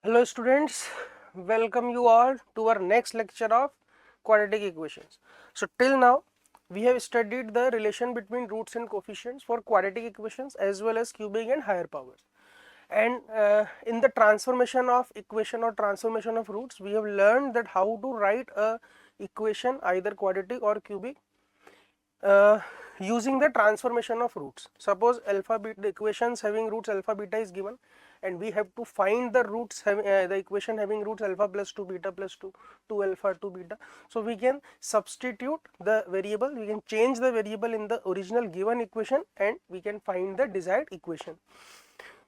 Hello students, welcome you all to our next lecture of quadratic equations. So till now we have studied the relation between roots and coefficients for quadratic equations as well as cubic and higher powers. And in the transformation of equation or transformation of roots, we have learned that how to write a equation either quadratic or cubic using the transformation of roots. Suppose alpha beta, the equations having roots alpha beta is given, and we have to find the roots having the equation having roots alpha plus 2 beta plus 2 2 alpha 2 beta. So we can substitute the variable, we can change the variable in the original given equation, and we can find the desired equation.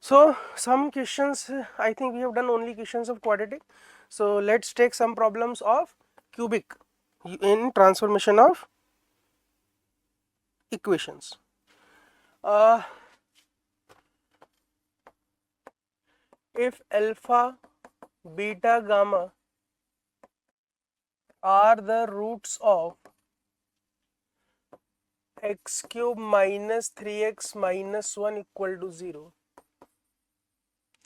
So some questions, I think we have done only questions of quadratic. So let's take some problems of cubic in transformation of equations. If alpha, beta, gamma are the roots of x cube minus 3x minus 1 equal to 0,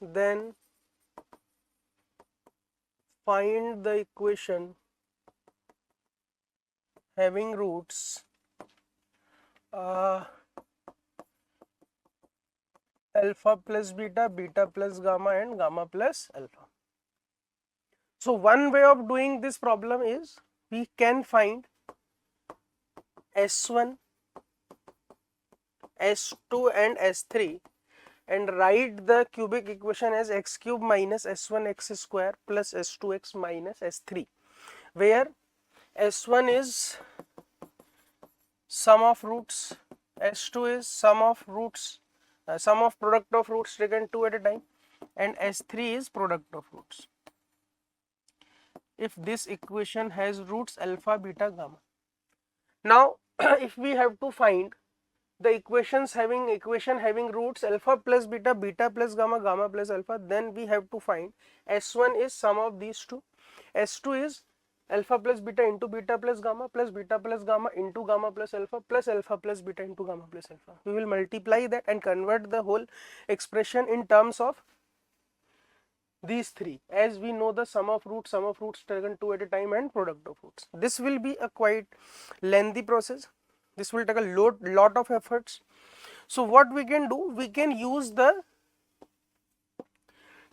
then find the equation having roots alpha plus beta, beta plus gamma, and gamma plus alpha. So one way of doing this problem is we can find S1, S2 and S3 and write the cubic equation as x cube minus s1 x square plus s2 x minus s3, where s1 is sum of roots, s2 is sum of roots, sum of product of roots taken two at a time, and s3 is product of roots. If this equation has roots alpha, beta, gamma. Now if we have to find the equation having roots alpha plus beta, beta plus gamma, gamma plus alpha, then we have to find S1 is sum of these two, S2 is alpha plus beta into beta plus gamma into gamma plus alpha plus beta into gamma plus alpha. We will multiply that and convert the whole expression in terms of these three, as we know the sum of roots taken two at a time, and product of roots. This will be a quite lengthy process. This will take a lot of efforts. So what we can do, we can use the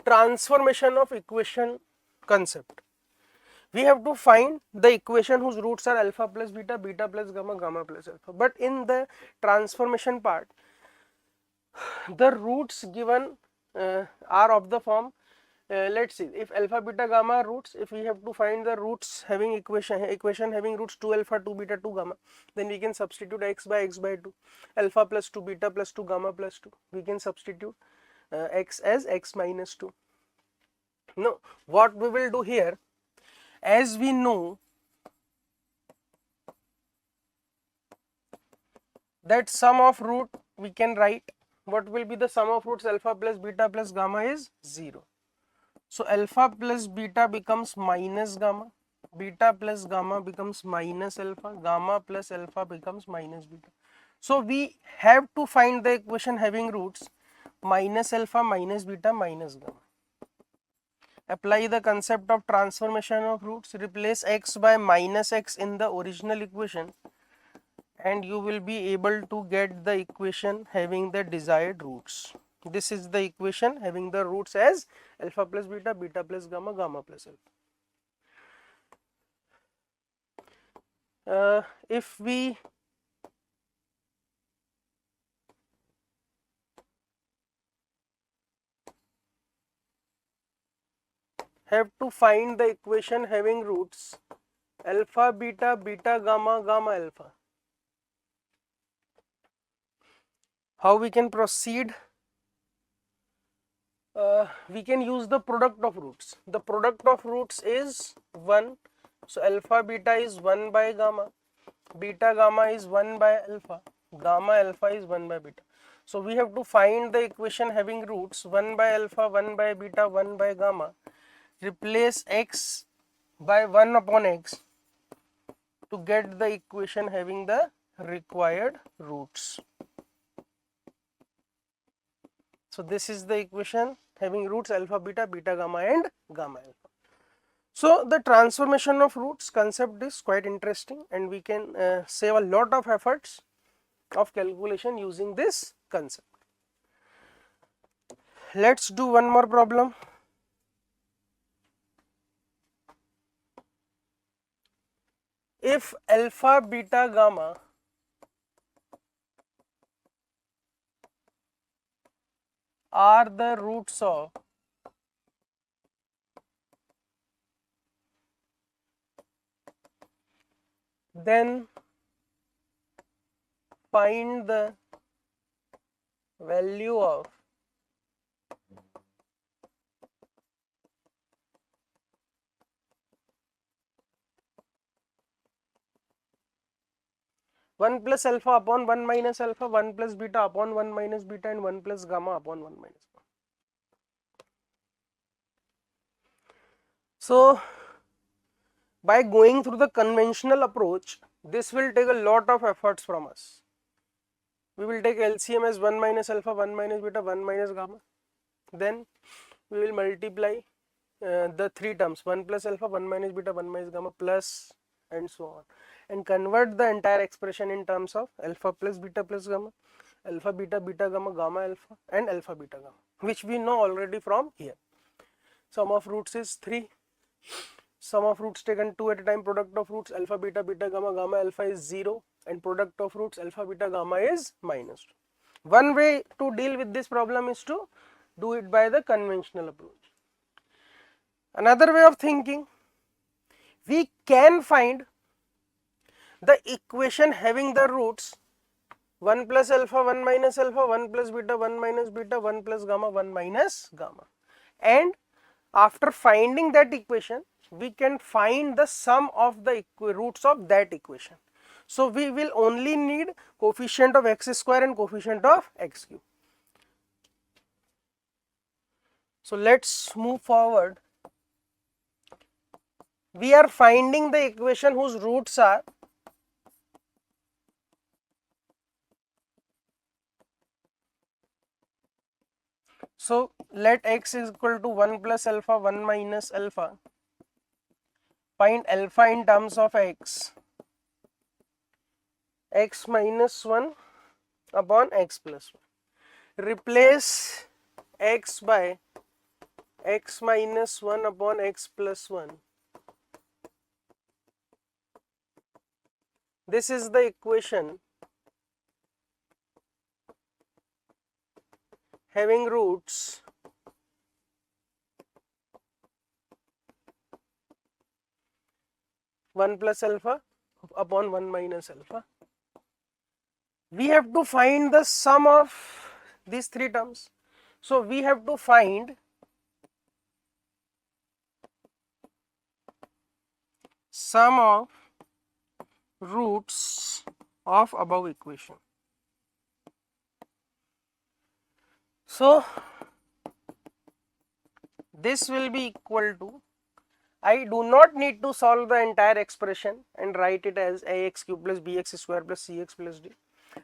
transformation of equation concept. We have to find the equation whose roots are alpha plus beta, beta plus gamma, gamma plus alpha. But in the transformation part, the roots given are of the form, let's see, if alpha beta gamma are roots, if we have to find the roots having equation having roots 2 alpha 2 beta 2 gamma, then we can substitute x by 2, alpha plus 2 beta plus 2 gamma plus 2, we can substitute x as x minus 2. Now what we will do here, as we know that sum of root, we can write what will be the sum of roots alpha plus beta plus gamma is 0. So alpha plus beta becomes minus gamma, beta plus gamma becomes minus alpha, gamma plus alpha becomes minus beta. So we have to find the equation having roots minus alpha, minus beta, minus gamma. Apply the concept of transformation of roots, replace x by minus x in the original equation, and you will be able to get the equation having the desired roots. This is the equation having the roots as alpha plus beta, beta plus gamma, gamma plus alpha. If we have to find the equation having roots alpha beta, beta gamma, gamma alpha, how we can proceed? We can use the product of roots. The product of roots is 1, so alpha beta is 1 by gamma, beta gamma is 1 by alpha, gamma alpha is 1 by beta. So we have to find the equation having roots 1 by alpha, 1 by beta, 1 by gamma, replace x by 1 upon x to get the equation having the required roots. So this is the equation having roots alpha, beta, beta, gamma and gamma alpha. So the transformation of roots concept is quite interesting, and we can save a lot of efforts of calculation using this concept. Let's do one more problem. If alpha, beta, gamma are the roots of then find the value of one plus alpha upon 1 minus alpha, 1 plus beta upon 1 minus beta, and 1 plus gamma upon 1 minus gamma. So by going through the conventional approach, this will take a lot of efforts from us. We will take LCM as 1 minus alpha, 1 minus beta, 1 minus gamma. Then we will multiply the three terms, 1 plus alpha, 1 minus beta, 1 minus gamma, plus and so on, and convert the entire expression in terms of alpha plus beta plus gamma, alpha beta, beta gamma, gamma alpha, and alpha beta gamma, which we know already from here. Sum of roots is 3. Sum of roots taken 2 at a time, product of roots alpha, beta, beta, gamma, gamma alpha is 0, and product of roots alpha, beta, gamma is minus 2. One way to deal with this problem is to do it by the conventional approach. Another way of thinking, we can find the equation having the roots 1 plus alpha, 1 minus alpha, 1 plus beta, 1 minus beta, 1 plus gamma, 1 minus gamma, and after finding that equation, we can find the sum of the roots of that equation. So we will only need coefficient of x square and coefficient of x cube. So let's move forward. We are finding the equation whose roots are so let x is equal to 1 plus alpha, 1 minus alpha. Find alpha in terms of x minus 1 upon x plus 1. Replace x by x minus 1 upon x plus 1. This is the equation having roots one plus alpha upon 1 minus alpha. We have to find the sum of these three terms. So we have to find sum of roots of above equation. So this will be equal to, I do not need to solve the entire expression and write it as ax cube plus bx square plus cx plus d.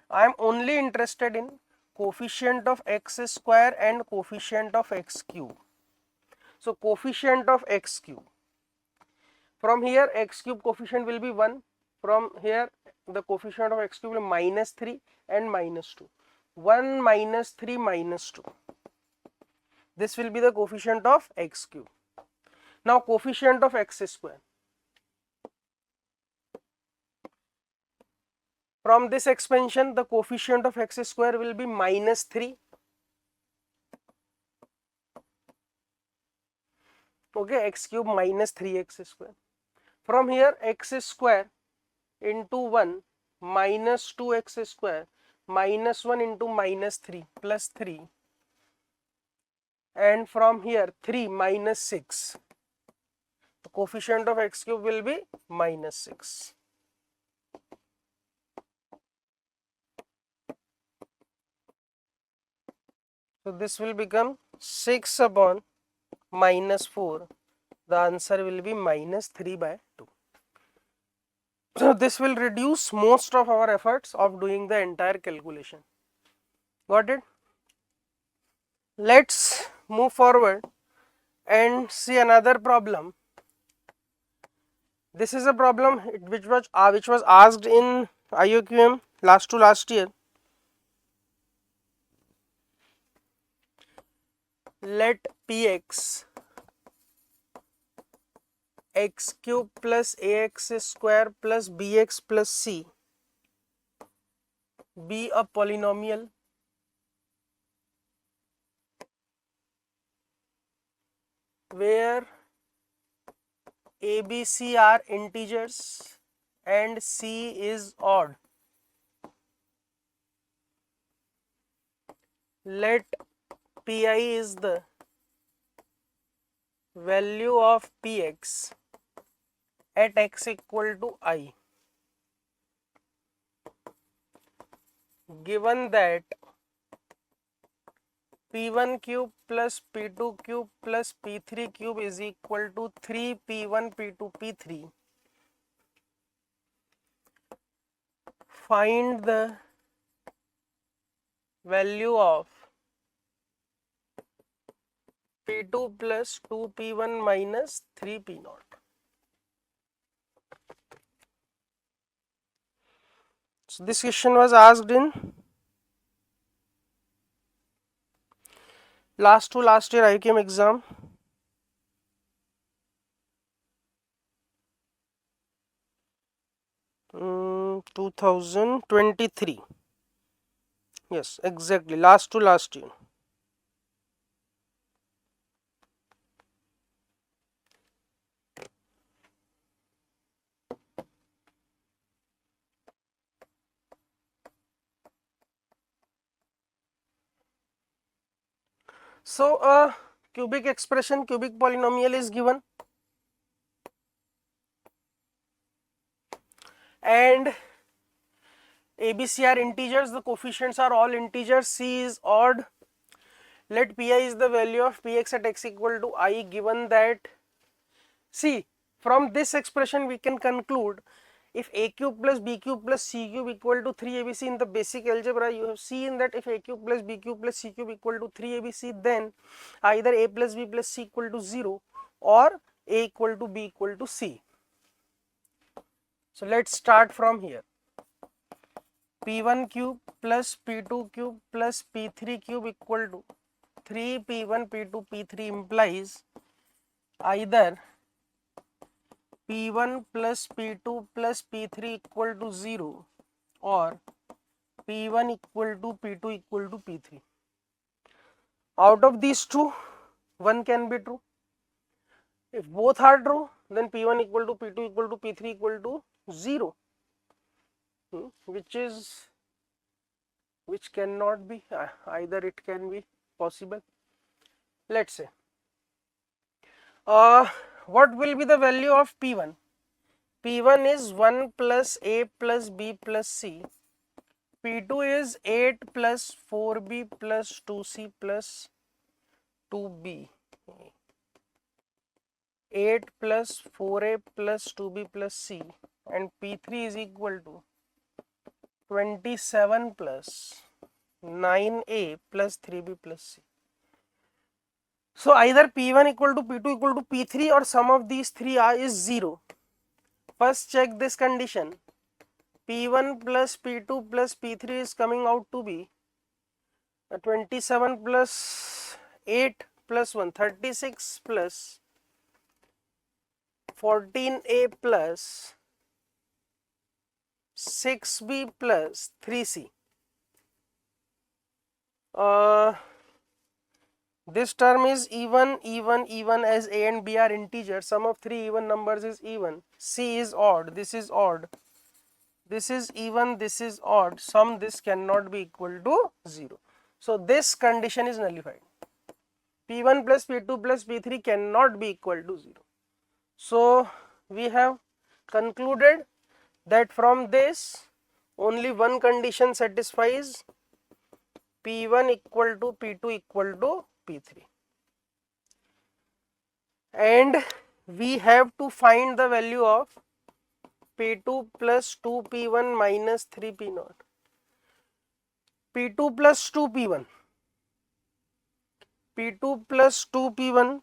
I am only interested in coefficient of x square and coefficient of x cube. So coefficient of x cube, from here x cube coefficient will be 1, from here the coefficient of x cube will be minus 3 and minus 2, 1 minus 3 minus 2. This will be the coefficient of x cube. Now coefficient of x square, from this expansion the coefficient of x square will be minus 3. Okay, x cube minus 3x square. From here x square into 1 minus 2x square minus 1 into minus 3 plus 3, and from here 3 minus 6. The coefficient of x cube will be minus 6. So this will become 6 upon minus 4. The answer will be minus 3 by 2. So this will reduce most of our efforts of doing the entire calculation. Got it? Let's move forward and see another problem. This is a problem which was asked in IOQM last to last year. Let Px x cube plus ax square plus bx plus c be a polynomial where a, b, c are integers and c is odd. Let pi is the value of px at x equal to I, given that p1 cube plus p2 cube plus p3 cube is equal to 3p1 p2 p3. Find the value of p2 plus 2p1 minus 3p0. So this question was asked in last year IQM exam. Mm, 2023. Yes, exactly, last year. So a cubic expression, cubic polynomial is given, and ABC are integers, the coefficients are all integers, C is odd. Let Pi is the value of Px at x equal to I, given that, see, from this expression we can conclude if a cube plus b cube plus c cube equal to 3abc in the basic algebra, you have seen that if a cube plus b cube plus c cube equal to 3abc, then either a plus b plus c equal to 0 or a equal to b equal to c. So let's start from here. p1 cube plus p2 cube plus p3 cube equal to 3p1 p2 p3 implies either p1 plus p2 plus p3 equal to 0 or p1 equal to p2 equal to p3. Out of these two, one can be true. If both are true, then p1 equal to p2 equal to p3 equal to 0, which cannot be, either it can be possible. Let's say what will be the value of p1? p1 is 1 plus a plus b plus c. p2 is 8 plus 4b plus 2c plus 2b. 8 plus 4a plus 2b plus c, and p3 is equal to 27 plus 9a plus 3b plus c. So either p1 equal to p2 equal to p3 or sum of these three is 0. First check this condition. p1 plus p2 plus p3 is coming out to be 27 plus 8 plus 1, 36 plus 14a plus 6b plus 3c. This term is even as a and b are integers. Sum of three even numbers is even. C is odd. This is odd. This is even. This is odd. Sum this cannot be equal to 0. So this condition is nullified. P1 plus P2 plus P3 cannot be equal to 0. So we have concluded that from this only one condition satisfies, P1 equal to P2 equal to P3, and we have to find the value of P2 plus 2P1 minus 3P0. P2 plus 2P1, P2 plus 2P1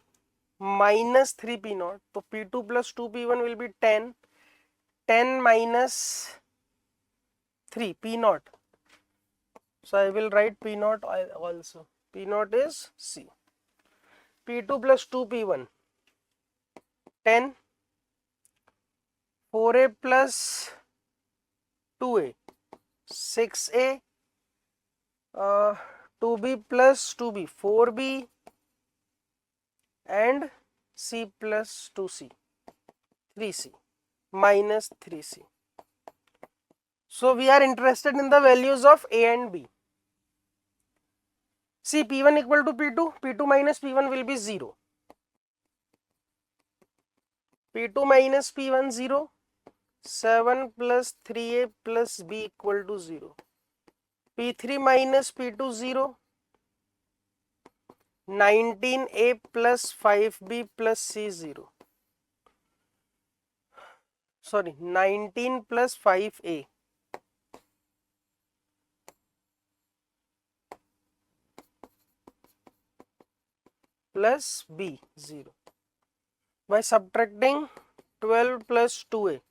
minus 3P naught. So P2 plus 2P1 will be 10. 10 minus 3 P naught. So I will write P naught also. P naught is C. P2 plus 2P1 10. 4A plus 2A 6A, 2B plus 2B 4B, and C plus 2C 3C minus 3C. So we are interested in the values of A and B. See, P1 equal to P2, P2 minus P1 will be 0. P2 minus P1 0, 7 plus 3A plus B equal to 0. P3 minus P2 0, 19A plus 5B plus C 0. Sorry, 19 plus 5A plus B 0. By subtracting 12 plus 2A,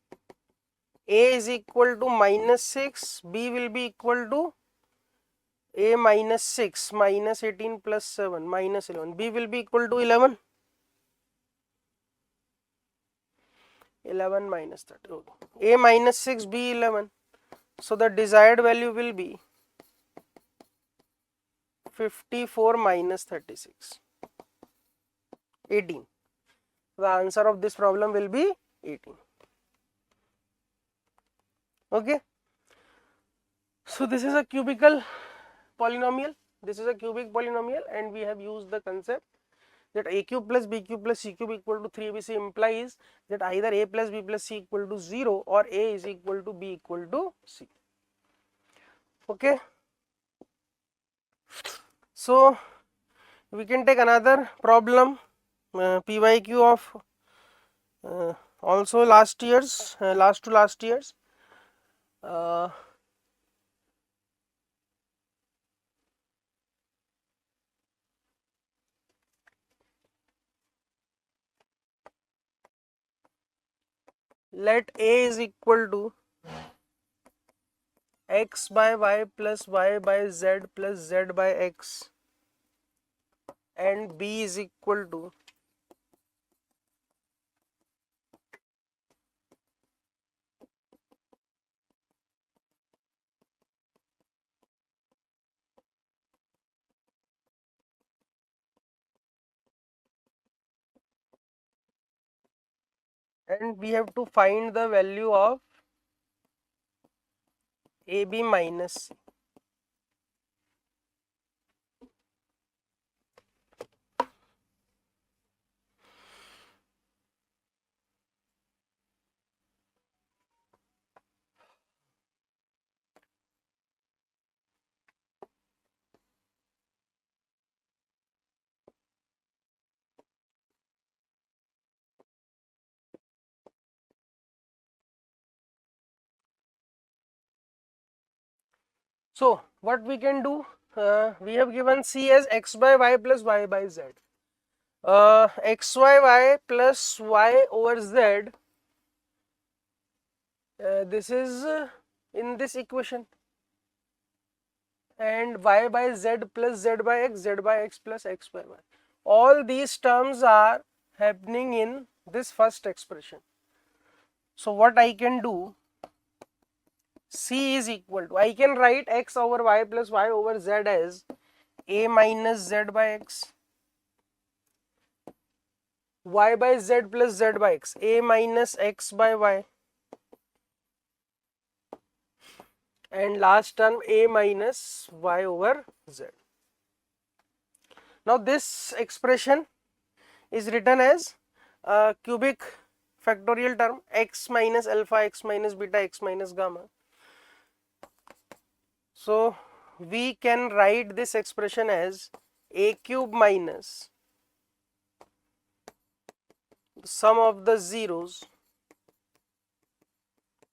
A is equal to minus 6, B will be equal to A minus 6 minus 18 plus 7 minus 11, B will be equal to 11. 11 minus 30, okay. A minus 6, B 11. So the desired value will be 54 minus 36, 18. The answer of this problem will be 18. Okay. So this is a cubical polynomial. This is a cubic polynomial, and we have used the concept that a cube plus b cube plus c cube equal to 3abc implies that either a plus b plus c equal to 0 or a is equal to b equal to c. Okay. So we can take another problem, PYQ of also last year's, last to last year's. Let a is equal to x by y plus y by z plus z by x, and b is equal to and we have to find the value of AB minus C. So what we can do, we have given C as x by y plus y by z. X y y plus y over z, this is in this equation, and y by z plus z by x plus x by y. All these terms are happening in this first expression. So what I can do, C is equal to, I can write x over y plus y over z as a minus z by x, y by z plus z by x, a minus x by y, and last term a minus y over z. Now this expression is written as a cubic factorial term, x minus alpha, x minus beta, x minus gamma. So we can write this expression as a cube minus the sum of the zeros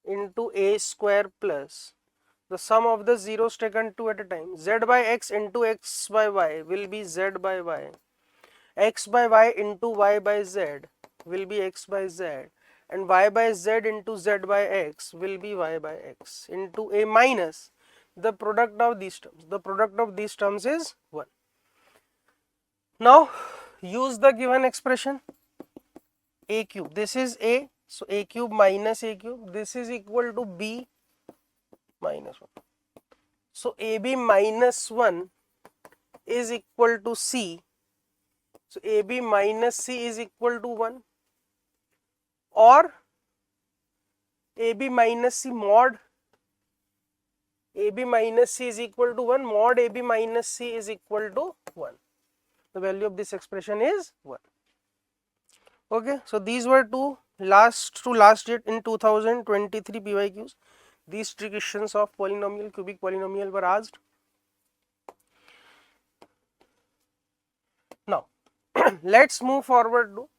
into a square plus the sum of the zeros taken two at a time. Z by x into x by y will be z by y x by y into y by z will be x by z, and y by z into z by x will be y by x into a minus the product of these terms. The product of these terms is 1. Now use the given expression a cube. This is a, so a cube minus a cube, this is equal to b minus 1. So ab minus 1 is equal to c. So ab minus c is equal to 1, or ab minus c mod ab minus c is equal to 1, mod ab minus c is equal to 1. The value of this expression is 1. Okay, so these were last date in 2023 PYQs. These three questions of polynomial, cubic polynomial were asked. Now let's move forward to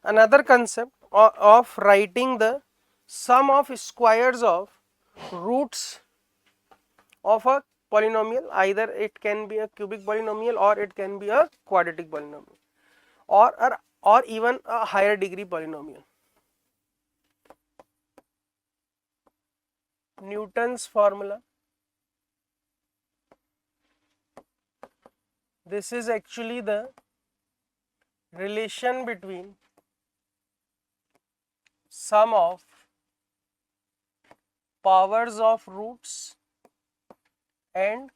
another concept of writing the sum of squares of roots of a polynomial. Either it can be a cubic polynomial or it can be a quadratic polynomial, or even a higher degree polynomial. Newton's formula. This is actually the relation between sum of powers of roots and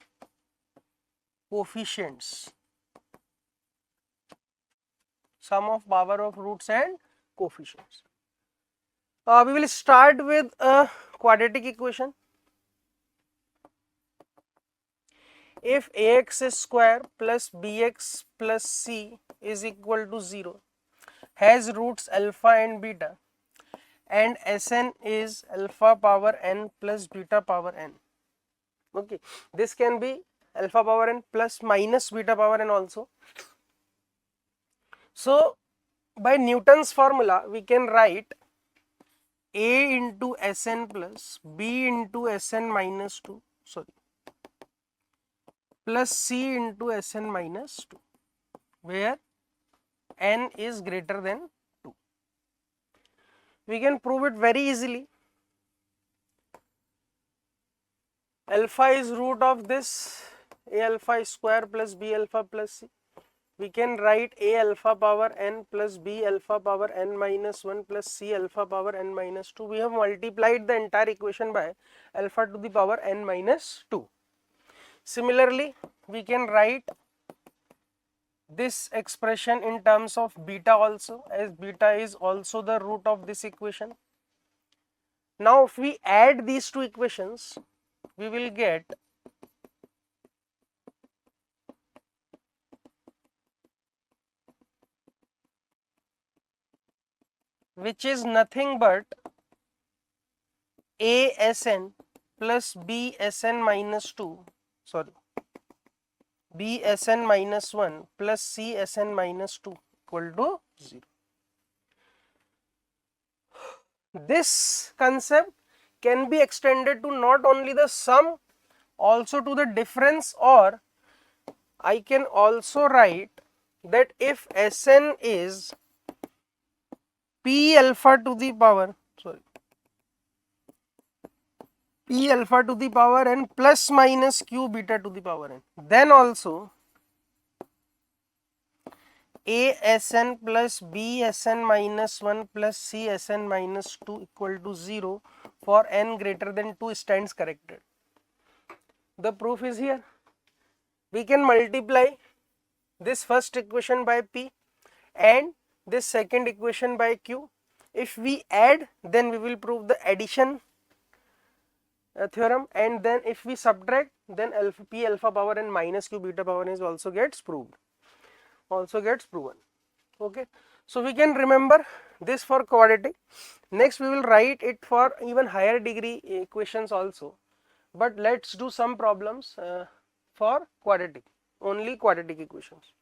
coefficients. Sum of power of roots and coefficients. We will start with a quadratic equation. If ax square plus bx plus c is equal to 0, has roots alpha and beta, and Sn is alpha power n plus beta power n. Okay, this can be alpha power n plus minus beta power n also. So by Newton's formula we can write a into Sn plus b into Sn minus 2, plus c into Sn minus 2, where n is greater than 2. We can prove it very easily. Alpha is root of this a alpha square plus b alpha plus c. We can write a alpha power n plus b alpha power n minus 1 plus c alpha power n minus 2. We have multiplied the entire equation by alpha to the power n minus 2. Similarly, we can write this expression in terms of beta also, as beta is also the root of this equation. Now if we add these two equations, we will get which is nothing but a Sn plus b Sn minus 2, b Sn minus 1 plus c Sn minus 2 equal to 0. This concept can be extended to not only the sum, also to the difference, or I can also write that if Sn is p alpha to the power p alpha to the power n plus minus q beta to the power n, then also a Sn plus b Sn minus 1 plus c Sn minus 2 equal to 0 for n greater than 2 stands corrected. The proof is here. We can multiply this first equation by p and this second equation by q. If we add, then we will prove the addition theorem, and then if we subtract, then p alpha power n minus q beta power n is also gets proven. Okay, so we can remember this for quadratic. Next we will write it for even higher degree equations also, but let's do some problems for quadratic, only quadratic equations.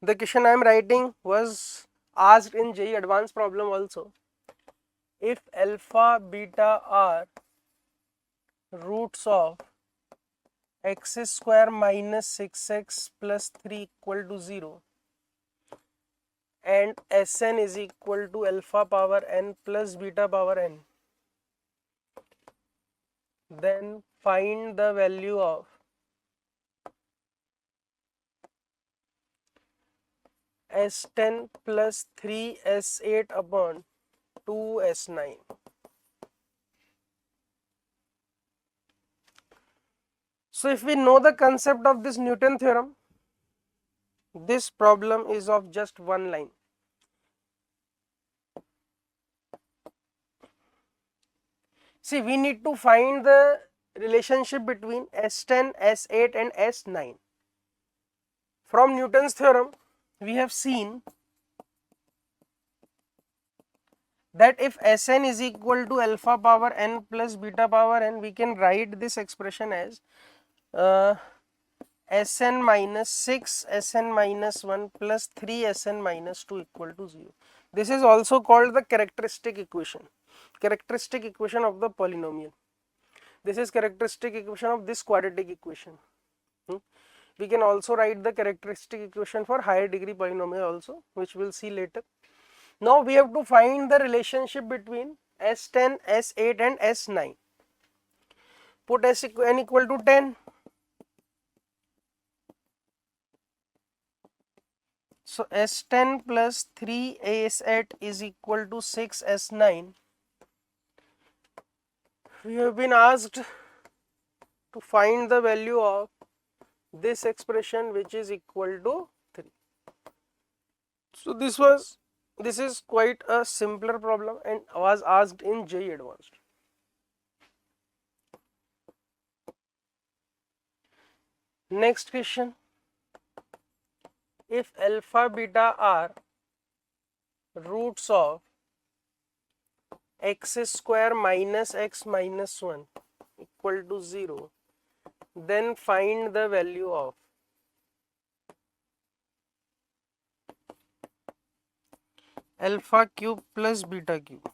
The question I am writing was asked in JEE advanced problem also. if alpha beta are roots of x square minus 6x plus 3 equal to 0 and Sn is equal to alpha power n plus beta power n, then find the value of S10 plus 3S8 upon 2S9. So if we know the concept of this Newton theorem, this problem is of just one line. See, we need to find the relationship between S10, S8 and S9. From Newton's theorem, we have seen that if Sn is equal to alpha power n plus beta power n, we can write this expression as Sn minus 6 Sn minus 1 plus 3 Sn minus 2 equal to 0. This is also called the characteristic equation of the polynomial. This is characteristic equation of this quadratic equation. We can also write the characteristic equation for higher degree polynomial also, which we will see later. Now we have to find the relationship between S10, S8 and S9. Put Sn equal to 10. So S10 plus 3S8 is equal to 6S9. We have been asked to find the value of this expression, which is equal to 3. So this is quite a simpler problem and was asked in JEE Advanced. Next question. If alpha beta are roots of x square minus x minus 1 equal to 0, then find the value of alpha cube plus beta cube,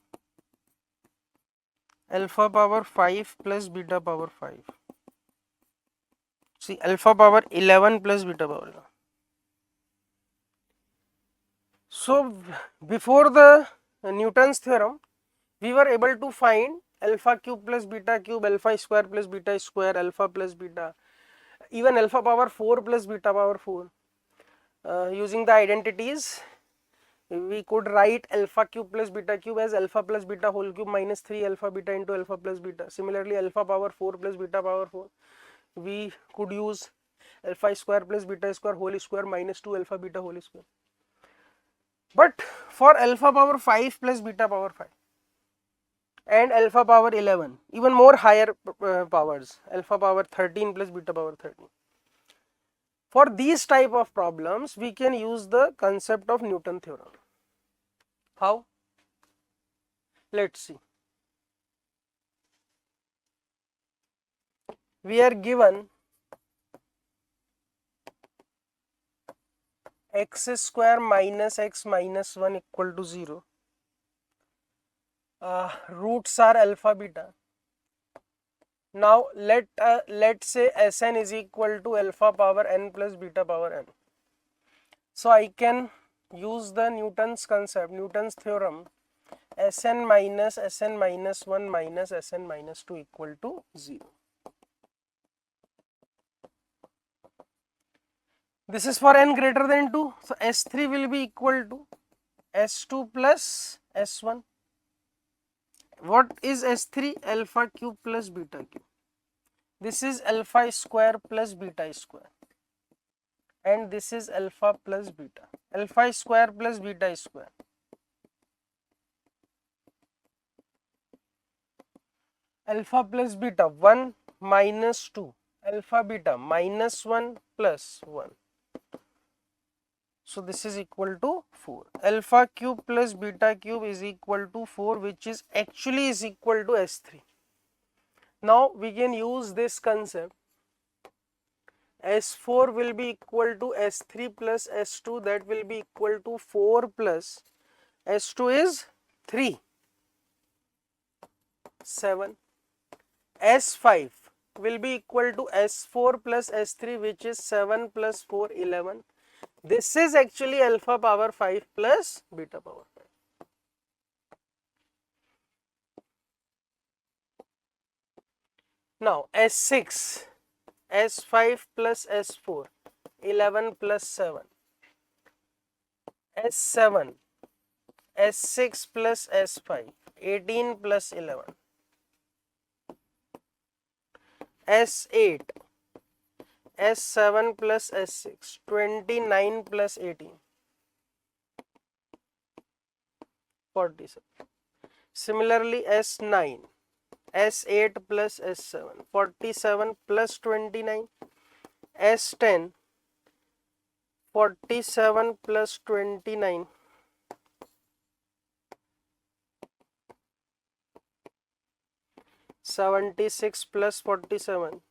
alpha power 5 plus beta power 5. See, alpha power 11 plus beta power 11. So before the Newton's theorem, we were able to find alpha cube plus beta cube, alpha square plus beta square, alpha plus beta, even alpha power 4 plus beta power 4. Using the identities, we could write alpha cube plus beta cube as alpha plus beta whole cube minus 3 alpha beta into alpha plus beta. Similarly, alpha power 4 plus beta power 4, we could use alpha square plus beta square whole square minus 2 alpha beta whole square. But for alpha power 5 plus beta power 5 and alpha power 11, even more higher powers, alpha power 13 plus beta power 13. For these type of problems, we can use the concept of Newton theorem. How? Let's see. We are given x square minus x minus 1 equal to 0. Roots are alpha beta. Now let's say Sn is equal to alpha power n plus beta power n. So I can use the Newton's concept, Newton's theorem, Sn minus 1 minus Sn minus 2 equal to 0. This is for n greater than 2. So S3 will be equal to S2 plus S1. What is S3? Alpha cube plus beta cube. This is alpha square plus beta square. And this is alpha plus beta. Alpha square plus beta square. Alpha plus beta 1 minus 2. Alpha beta minus 1 plus 1. So this is equal to 4. Alpha cube plus beta cube is equal to 4, which is actually is equal to S3. Now we can use this concept. S4 will be equal to S3 plus S2, that will be equal to 4 plus S2 is 3. 7. S5 will be equal to S4 plus S3, which is 7 plus 4, 11. This is actually alpha power 5 plus beta power 5. Now S6, S5 plus S4, 11 plus 7. S7, S6 plus S5, 18 plus 11. S8, S7 plus S6, 29 plus 18, 47. Similarly, S9, S8 plus S7, 47 plus 29. S10, 47 plus 29. (76 plus 47).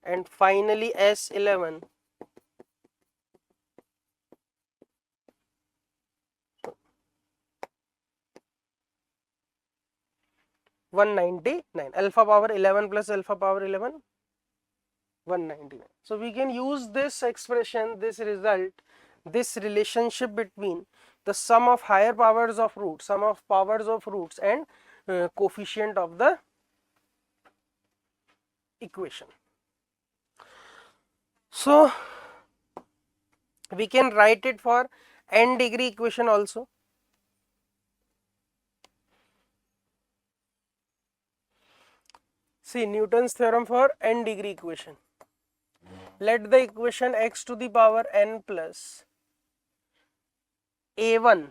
And finally S11, 199. Alpha power 11 plus alpha power 11, 199. So we can use this expression, this result, this relationship between the sum of higher powers of roots, sum of powers of roots, and coefficient of the equation. So we can write it for n degree equation also. See, Newton's theorem for n degree equation. Let the equation x to the power n plus a1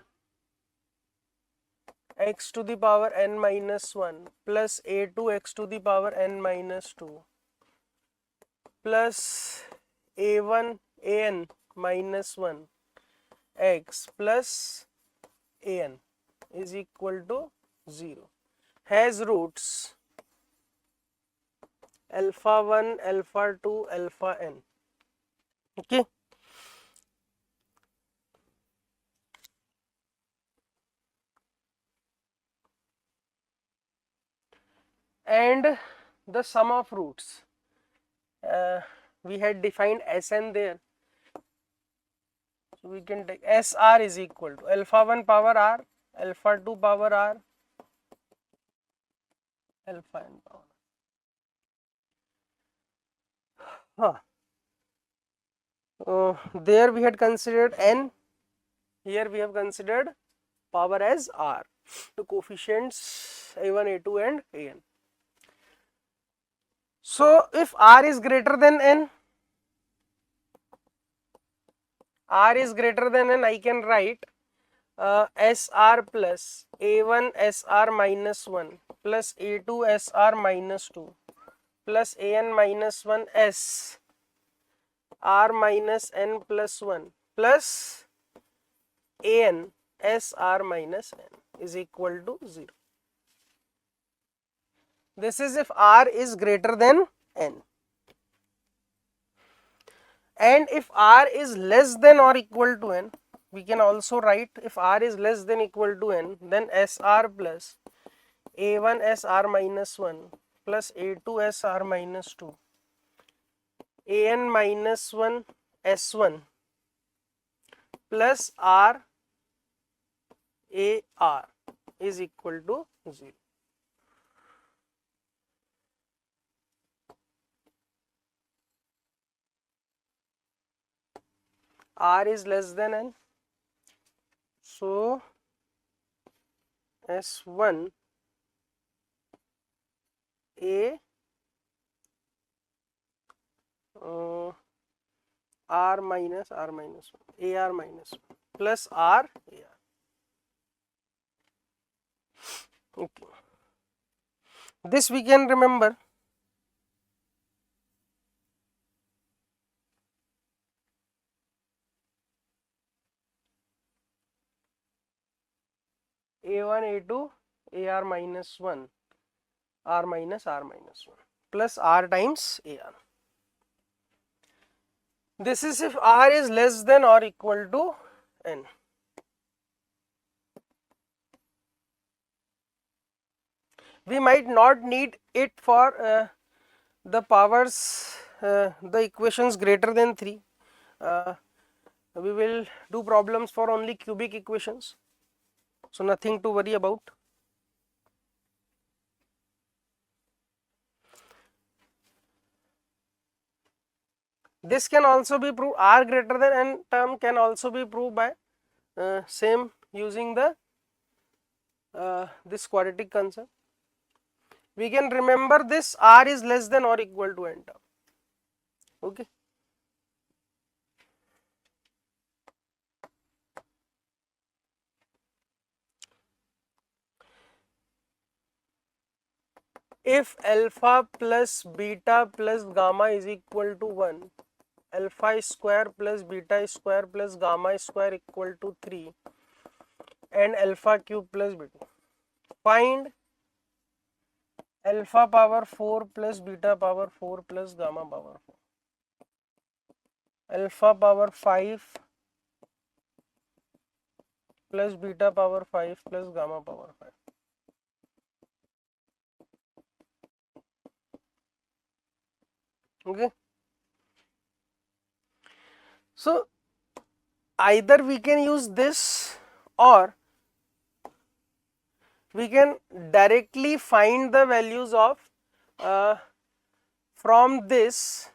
x to the power n minus 1 plus a2 x to the power n minus 2 plus a1 an minus 1 x plus an is equal to 0 has roots alpha 1, alpha 2, alpha n. Okay. And the sum of roots, we had defined Sn there. So we can take SR is equal to alpha 1 power r, alpha 2 power r, alpha n power. There we had considered n, here we have considered power as r, the coefficients a1, a2 and an. So if r is greater than n, I can write SR plus A1 SR minus 1 plus A2 SR minus 2 plus AN minus 1 S R minus N plus 1 plus AN SR minus N is equal to 0. This is if R is greater than N. And if R is less than or equal to N, we can also write if R is less than equal to N, then SR plus A1 SR minus 1 plus A2 SR minus 2 AN minus 1 S1 plus R AR is equal to 0. R is less than N, so S1 A R minus 1 AR minus 1 plus R AR. Okay. This we can remember. A1 A2 AR minus 1 R minus 1 plus R times AR. This is if R is less than or equal to N. we might not need it for the powers, the equations greater than 3. We will do problems for only cubic equations, so nothing to worry about. This can also be proved, r greater than n term can also be proved by same using the this quadratic concept. We can remember this r is less than or equal to n term. Okay. If alpha plus beta plus gamma is equal to 1, alpha square plus beta square plus gamma square equal to 3, and alpha cube plus beta. Find alpha power 4 plus beta power 4 plus gamma power 4. Alpha power 5 plus beta power 5 plus gamma power 5. Okay. So either we can use this, or we can directly find the values of from this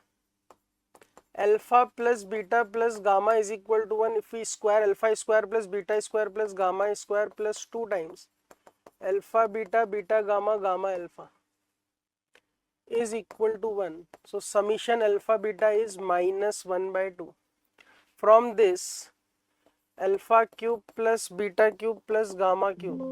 alpha plus beta plus gamma is equal to 1. If we square alpha square plus beta square plus gamma square plus 2 times alpha beta beta gamma gamma alpha is equal to 1. So summation alpha beta is minus 1 by 2. From this alpha cube plus beta cube plus gamma cube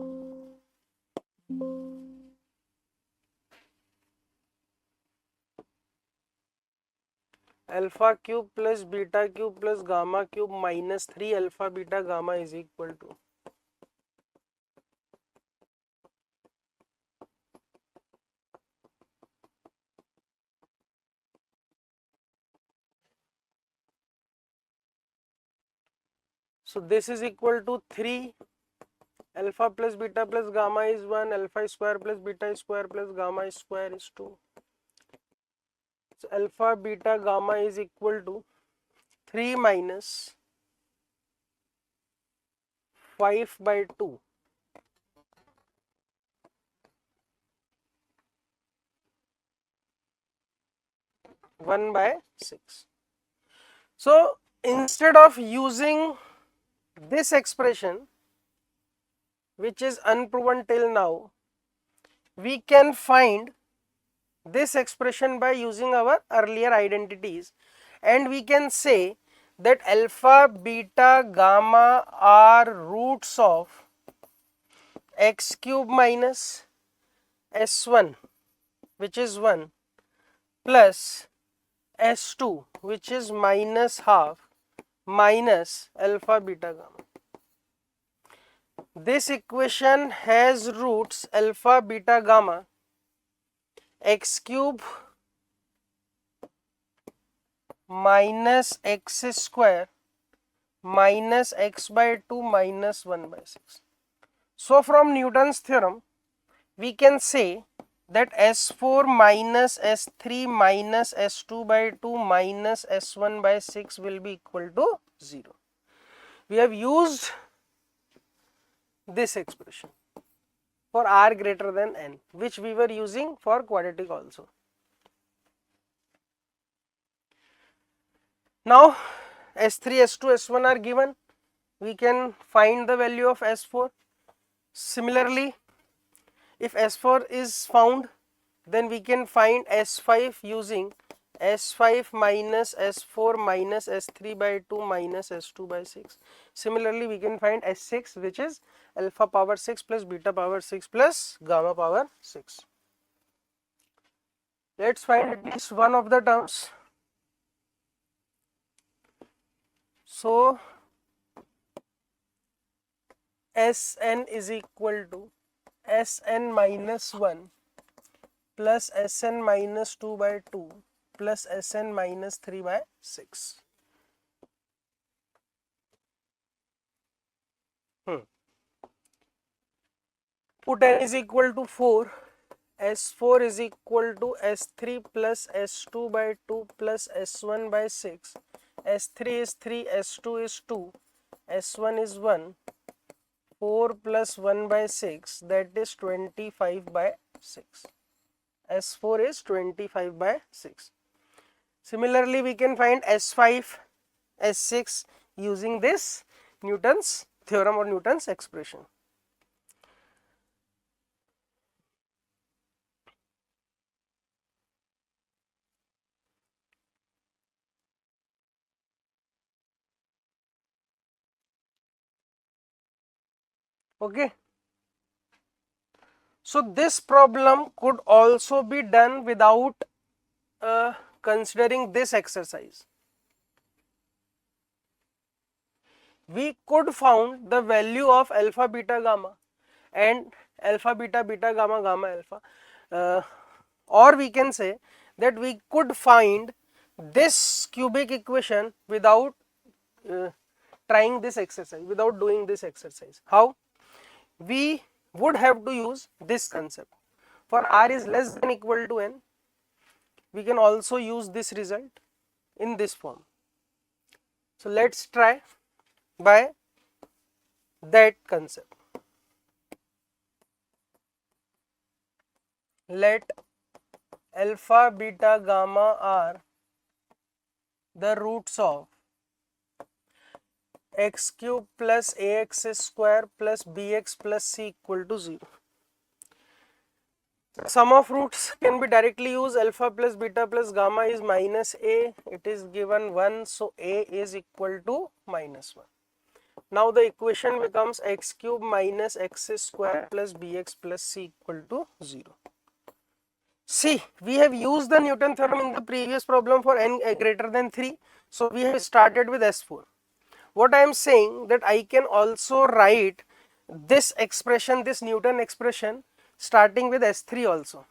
alpha cube plus beta cube plus gamma cube minus 3 alpha beta gamma is equal to so this is equal to 3 alpha plus beta plus gamma is 1, alpha square plus beta square plus gamma square is 2. So alpha beta gamma is equal to 3 minus 5 by 2. 1 by 6. So instead of using this expression, which is unproven till now, we can find this expression by using our earlier identities, and we can say that alpha beta gamma are roots of x cube minus s1 which is 1 plus s2 which is minus half minus alpha beta gamma. This equation has roots alpha beta gamma x cube minus x square minus x by 2 minus 1 by 6. So from Newton's theorem we can say that S4 minus S3 minus S2 by 2 minus S1 by 6 will be equal to 0. We have used this expression for r greater than n, which we were using for quadratic also. Now S3, S2, S1 are given, we can find the value of S4. Similarly, if S4 is found, then we can find S5 using S5 minus S4 minus S3 by 2 minus S2 by 6. Similarly, we can find S6, which is alpha power 6 plus beta power 6 plus gamma power 6. Let's find at least one of the terms. So Sn is equal to Sn minus 1 plus Sn minus 2 by 2 plus Sn minus 3 by 6. Put n is equal to 4, S4 is equal to S3 plus S2 by 2 plus S1 by 6. S3 is 3, S2 is 2, S1 is 1, 4 plus 1 by 6, that is 25 by 6. S4 is 25 by 6. Similarly, we can find S5, S6 using this Newton's theorem or Newton's expression. Okay. So this problem could also be done without considering this exercise. We could found the value of alpha, beta, gamma and alpha, beta, beta, gamma, gamma, alpha, or we can say that we could find this cubic equation without trying this exercise, without doing this exercise. How? We would have to use this concept. For r is less than equal to n, we can also use this result in this form. So let's try by that concept. Let alpha, beta, gamma are the roots of x cube plus ax square plus bx plus c equal to 0. Sum of roots can be directly used. Alpha plus beta plus gamma is minus a, it is given 1, so a is equal to minus 1. Now the equation becomes x cube minus x square plus bx plus c equal to 0. See, we have used the Newton theorem in the previous problem for n greater than 3, so we have started with S4. What I am saying that I can also write this expression, this Newton expression starting with S3 also.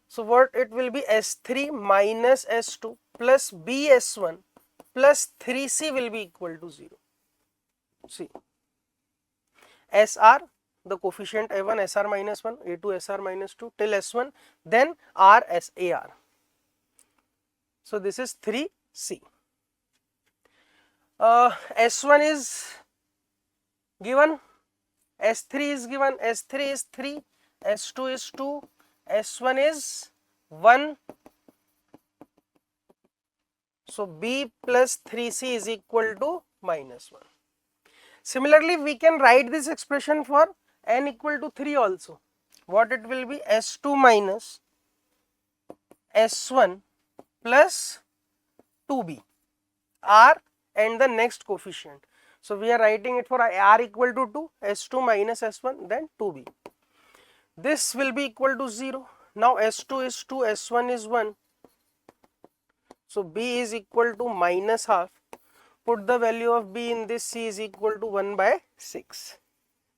So what it will be, S3 minus S2 plus BS1 plus 3C will be equal to 0. See, SR, the coefficient A1 SR minus 1, A2 SR minus 2 till S1, then R S AR. So this is 3C. S1 is given, S3 is given, S3 is 3, S2 is 2, S1 is 1. So B plus 3C is equal to minus 1. Similarly, we can write this expression for n equal to 3 also. What it will be, S2 minus S1 plus 2B, R and the next coefficient. So we are writing it for R equal to 2, S2 minus S1, then 2B. This will be equal to 0. Now S2 is 2, S1 is 1. So B is equal to minus half. Put the value of B in this, C is equal to 1 by 6,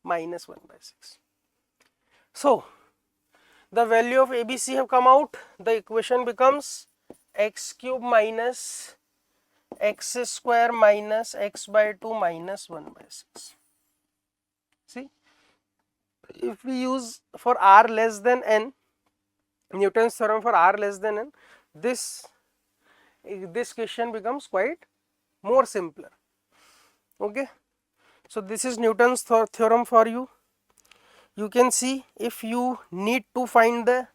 minus 1 by 6. So the value of ABC have come out. The equation becomes x cube minus x square minus x by 2 minus 1 by 6. See, if we use for r less than n, Newton's theorem for r less than n, this question becomes quite more simpler. Okay, so this is Newton's theorem for you. You can see, if you need to find the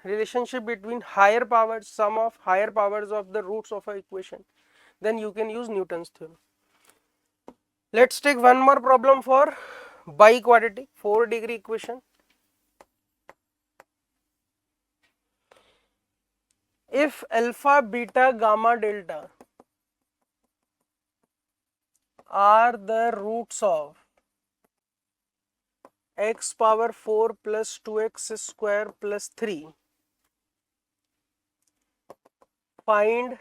relationship between higher powers, sum of higher powers of the roots of an equation, then you can use Newton's theorem. Let's take one more problem for biquadratic 4-degree equation. If alpha, beta, gamma, delta are the roots of x power 4 plus 2x square plus 3, find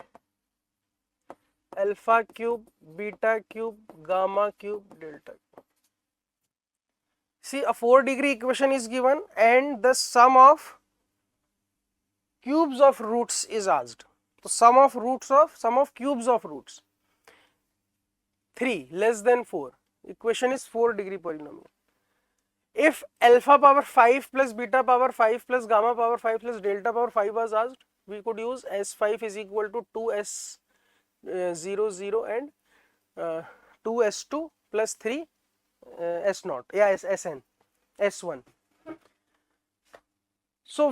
alpha cube, beta cube, gamma cube, delta cube. See, a 4-degree equation is given and the sum of cubes of roots is asked. So sum of cubes of roots, 3 less than 4, equation is 4-degree polynomial. If alpha power 5 plus beta power 5 plus gamma power 5 plus delta power 5 was asked, we could use S5 is equal to 2S00 and 2S2 plus 3 S0, yeah, Sn, S1. So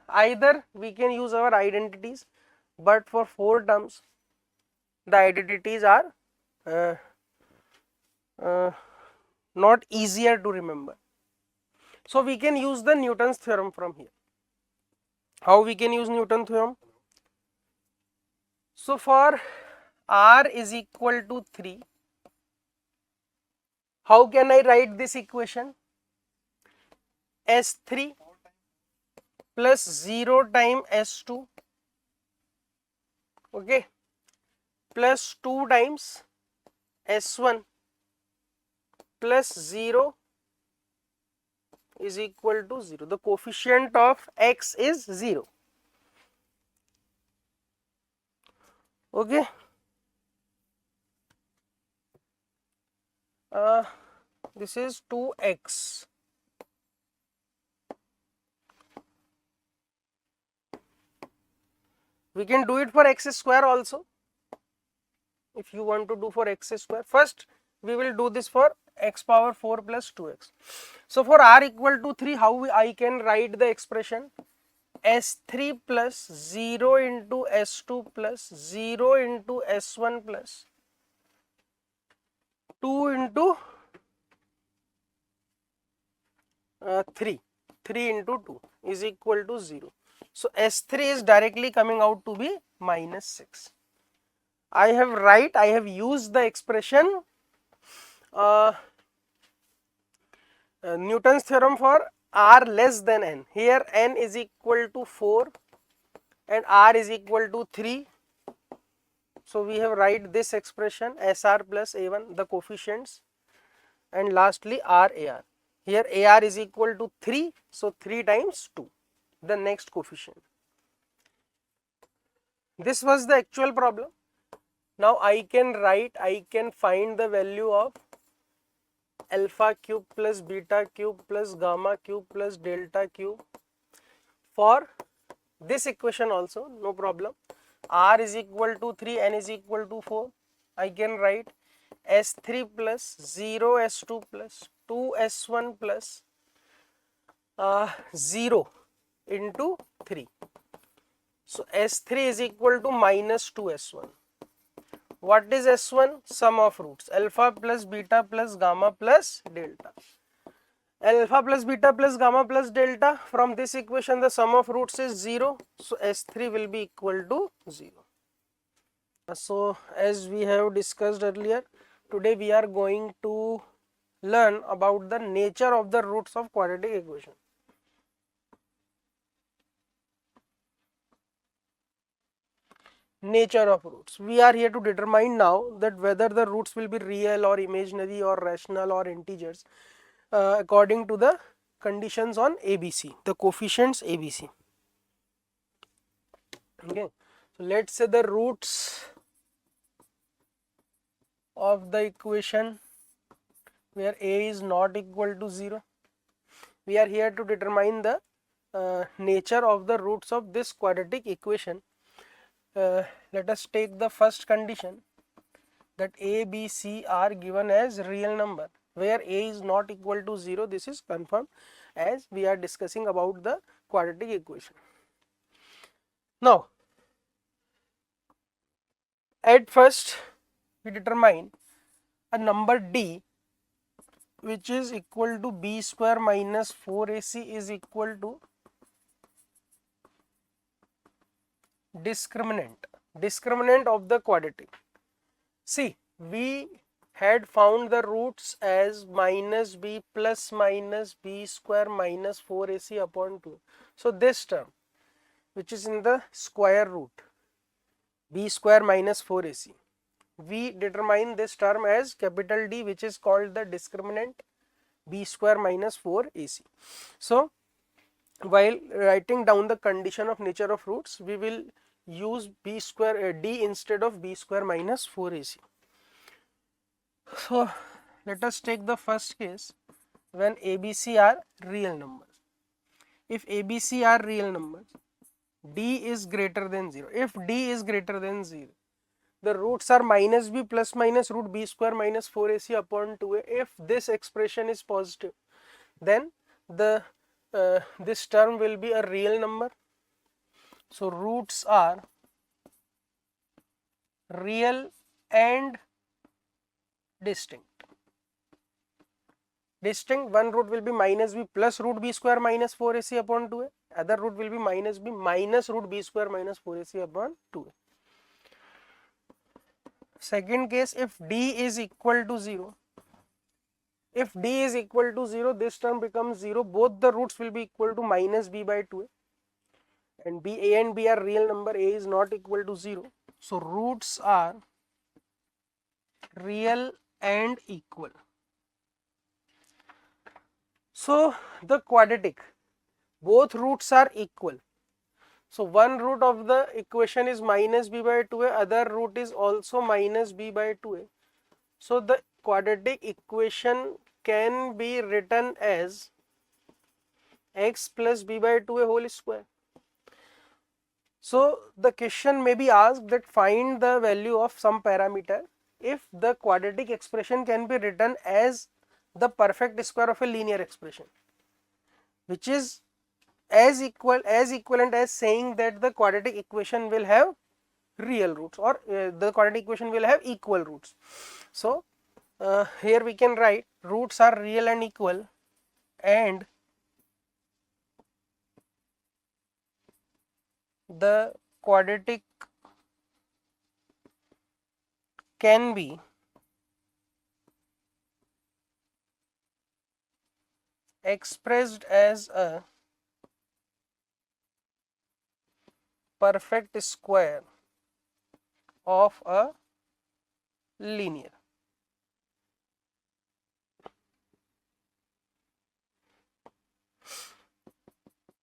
either we can use our identities, but for 4 terms the identities are uh, uh, not easier to remember. So we can use the Newton's theorem from here. How we can use Newton's theorem? So for R is equal to 3, how can I write this equation? S3 plus 0 time S2, okay, plus 2 times S1 plus 0 is equal to 0. The coefficient of x is 0. Okay. This is 2x. We can do it for x square also. If you want to do for x square, first we will do this for x power 4 plus 2x. So for r equal to 3, how I can write the expression? S3 plus 0 into S2 plus 0 into S1 plus 2 into 3 into 2 is equal to 0. So S3 is directly coming out to be minus 6. I have used the expression Newton's theorem for r less than n. Here n is equal to 4 and r is equal to 3. So we have write this expression SR plus A1, the coefficients, and lastly RAR. Here AR is equal to 3, so 3 times 2, the next coefficient. This was the actual problem. Now I can find the value of alpha cube plus beta cube plus gamma cube plus delta cube for this equation also, no problem. R is equal to 3, n is equal to 4. I can write S3 plus 0 S2 plus 2 S1 plus 0 into 3. So S3 is equal to minus 2 S1. What is S1? Sum of roots, alpha plus beta plus gamma plus delta. Alpha plus beta plus gamma plus delta, from this equation the sum of roots is 0, so S3 will be equal to 0. So as we have discussed earlier, today we are going to learn about the nature of the roots of quadratic equation. Nature of roots. We are here to determine now that whether the roots will be real or imaginary or rational or integers according to the conditions on ABC, the coefficients ABC. Okay, so let's say the roots of the equation where a is not equal to 0. We are here to determine the nature of the roots of this quadratic equation. Let us take the first condition, that a, b, c are given as real number, where a is not equal to 0. This is confirmed as we are discussing about the quadratic equation. Now at first we determine a number d which is equal to b square minus 4ac is equal to discriminant of the quadratic. See, we had found the roots as minus b plus minus b square minus 4ac upon 2. So this term which is in the square root, b square minus 4ac, we determine this term as capital D, which is called the discriminant, b square minus 4ac. So while writing down the condition of nature of roots, we will use b square d instead of b square minus 4ac. So let us take the first case, when ABC are real numbers. If ABC are real numbers, D is greater than 0. If D is greater than 0, the roots are minus b plus minus root b square minus 4ac upon 2a. If this expression is positive, then the this term will be a real number. So roots are real and distinct. One root will be minus b plus root b square minus 4ac upon 2a. Other root will be minus b minus root b square minus 4ac upon 2a. Second case, if d is equal to 0, if d is equal to 0, this term becomes 0. Both the roots will be equal to minus b by 2a. And a and b are real number, a is not equal to 0. So roots are real and equal. So the quadratic, both roots are equal. So one root of the equation is minus b by 2a, other root is also minus b by 2a. So the quadratic equation can be written as x plus b by 2a whole square. So the question may be asked that find the value of some parameter if the quadratic expression can be written as the perfect square of a linear expression, which is as equivalent as saying that the quadratic equation will have real roots, or the quadratic equation will have equal roots. So here we can write roots are real and equal, and the quadratic can be expressed as a perfect square of a linear.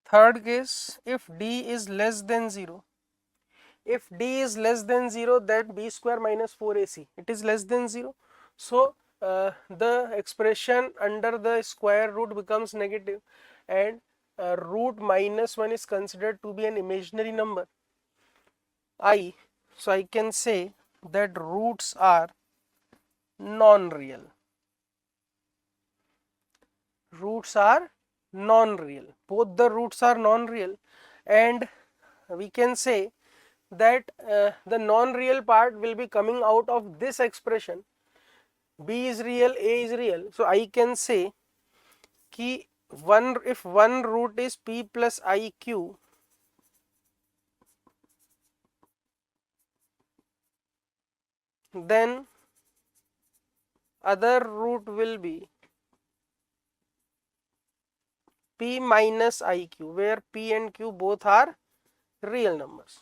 Third case, if d is less than 0, if d is less than 0, then b square minus 4ac, it is less than 0. So the expression under the square root becomes negative, and root minus 1 is considered to be an imaginary number I. So I can say that roots are non-real. Roots are non-real. Both the roots are non-real, and we can say that the non-real part will be coming out of this expression. B is real, A is real. So I can say कि if one root is P plus IQ, then other root will be P minus IQ, where P and Q both are real numbers.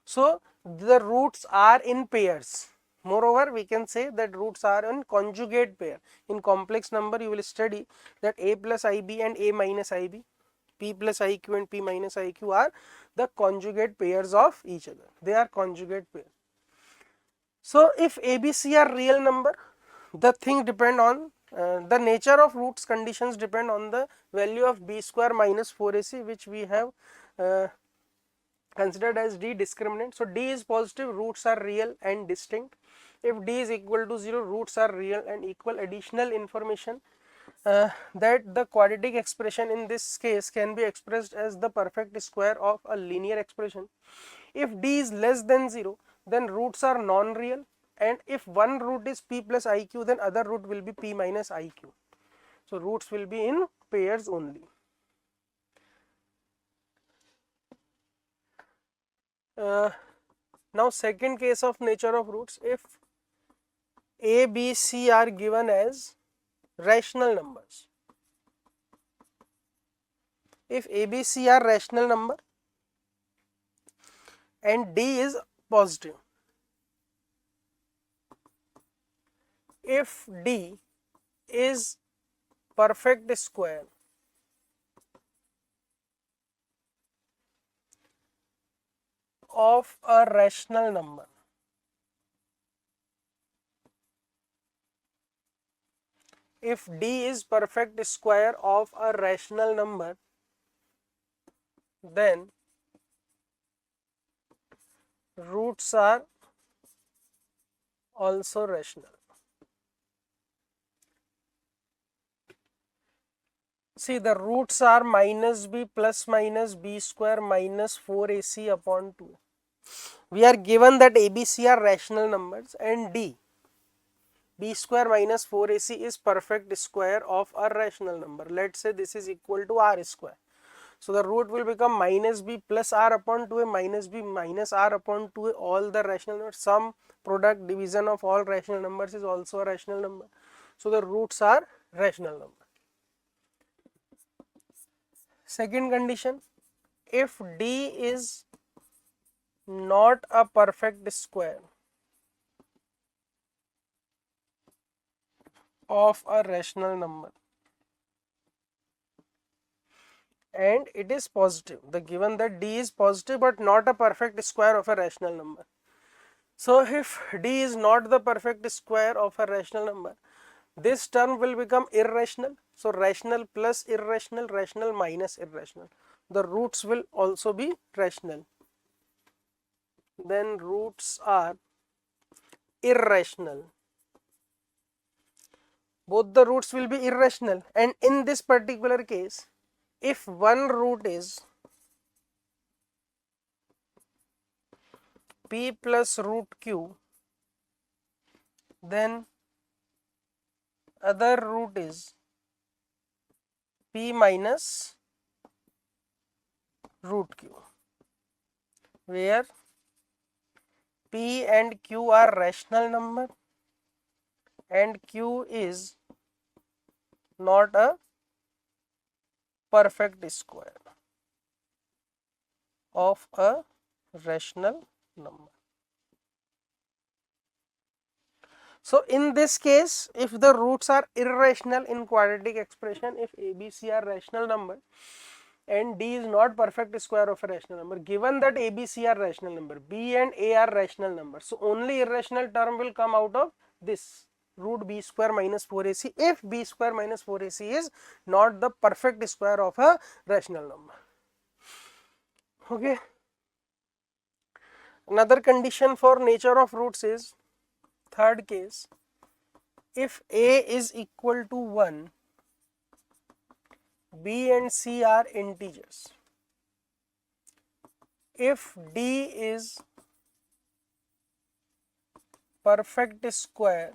So the roots are in pairs. Moreover, we can say that roots are in conjugate pair. In complex number, you will study that A plus IB and A minus IB, P plus IQ and P minus IQ are the conjugate pairs of each other. They are conjugate pair. So if ABC are real number, the thing depend on the nature of roots conditions depend on the value of b square minus 4ac, which we have considered as d discriminant. So d is positive, roots are real and distinct. If d is equal to 0, roots are real and equal. Additional information that the quadratic expression in this case can be expressed as the perfect square of a linear expression. If d is less than 0, then roots are non-real, and if one root is p plus iq, then other root will be p minus iq. So roots will be in pairs only. Now second case of nature of roots, if a, b, c are given as rational numbers. If a, b, c are rational number and d is positive, if d is perfect square of a rational number, if D is perfect square of a rational number, then roots are also rational. See, the roots are minus b plus minus b square minus 4ac upon 2. We are given that ABC are rational numbers and D, b square minus 4ac is perfect square of a rational number. Let's say this is equal to r square. So the root will become minus b plus r upon 2a minus b minus r upon 2a, all the rational numbers. Sum product division of all rational numbers is also a rational number. So the roots are rational number. Second condition, if D is not a perfect square of a rational number and it is positive, the given that D is positive but not a perfect square of a rational number. So if D is not the perfect square of a rational number, this term will become irrational. So rational plus irrational, rational minus irrational. The roots will also be rational. Then roots are irrational. Both the roots will be irrational, and in this particular case, if one root is p plus root q, then other root is p minus root q, where p and q are rational number and q is not a perfect square of a rational number. So in this case, if the roots are irrational in quadratic expression, if a, b, c are rational number and D is not perfect square of a rational number, given that a, b, c are rational number, b and a are rational numbers, so only irrational term will come out of this root b square minus 4ac if b square minus 4ac is not the perfect square of a rational number. Okay. Another condition for nature of roots is, third case, if a is equal to 1, b and c are integers. If D is perfect square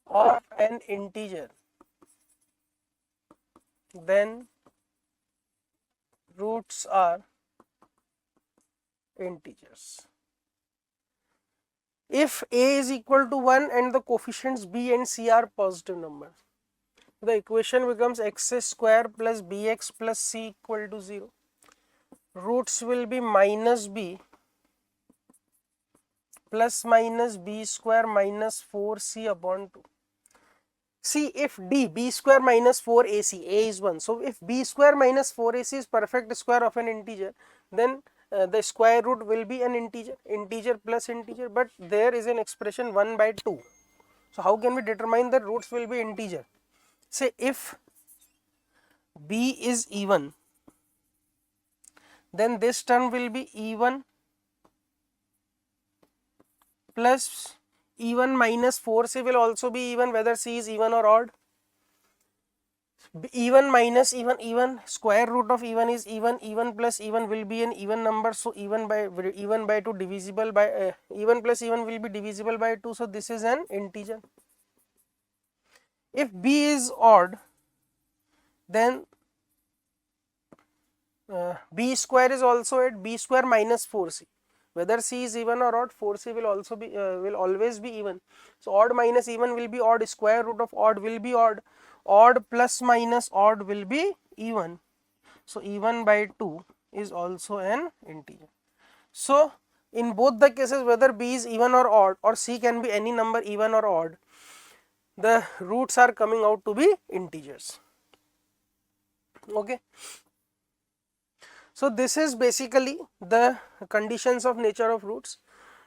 of an integer, then roots are integers. If a is equal to 1 and the coefficients b and c are positive numbers, the equation becomes x square plus bx plus c equal to 0. Roots will be minus b plus minus b square minus 4c upon 2. See, if D, b square minus 4ac, a is 1. So if b square minus 4ac is perfect square of an integer, then the square root will be an integer, integer plus integer, but there is an expression 1 by 2. So how can we determine that roots will be integer? Say if b is even, then this term will be even plus even minus 4c will also be even, whether c is even or odd. Even minus even, square root of even is even, even plus even will be an even number, so even by 2 divisible by even plus even will be divisible by 2, so this is an integer. If b is odd, then b square is also at b square minus 4c, whether c is even or odd, 4c will also be will always be even. So odd minus even will be odd, square root of odd will be odd, odd plus minus odd will be even, so even by 2 is also an integer. So in both the cases, whether b is even or odd or c can be any number even or odd, the roots are coming out to be integers. Okay. So this is basically the conditions of nature of roots.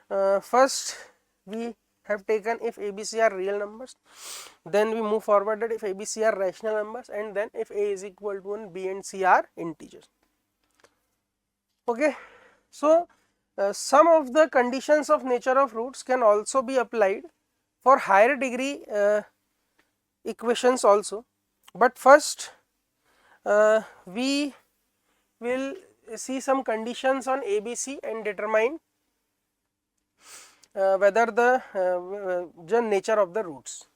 First we have taken if ABC are real numbers. Then we move forward that if ABC are rational numbers, and then if A is equal to 1, B and C are integers. Okay, so some of the conditions of nature of roots can also be applied for higher degree equations also, but first we will see some conditions on ABC and determine whether the nature of the roots.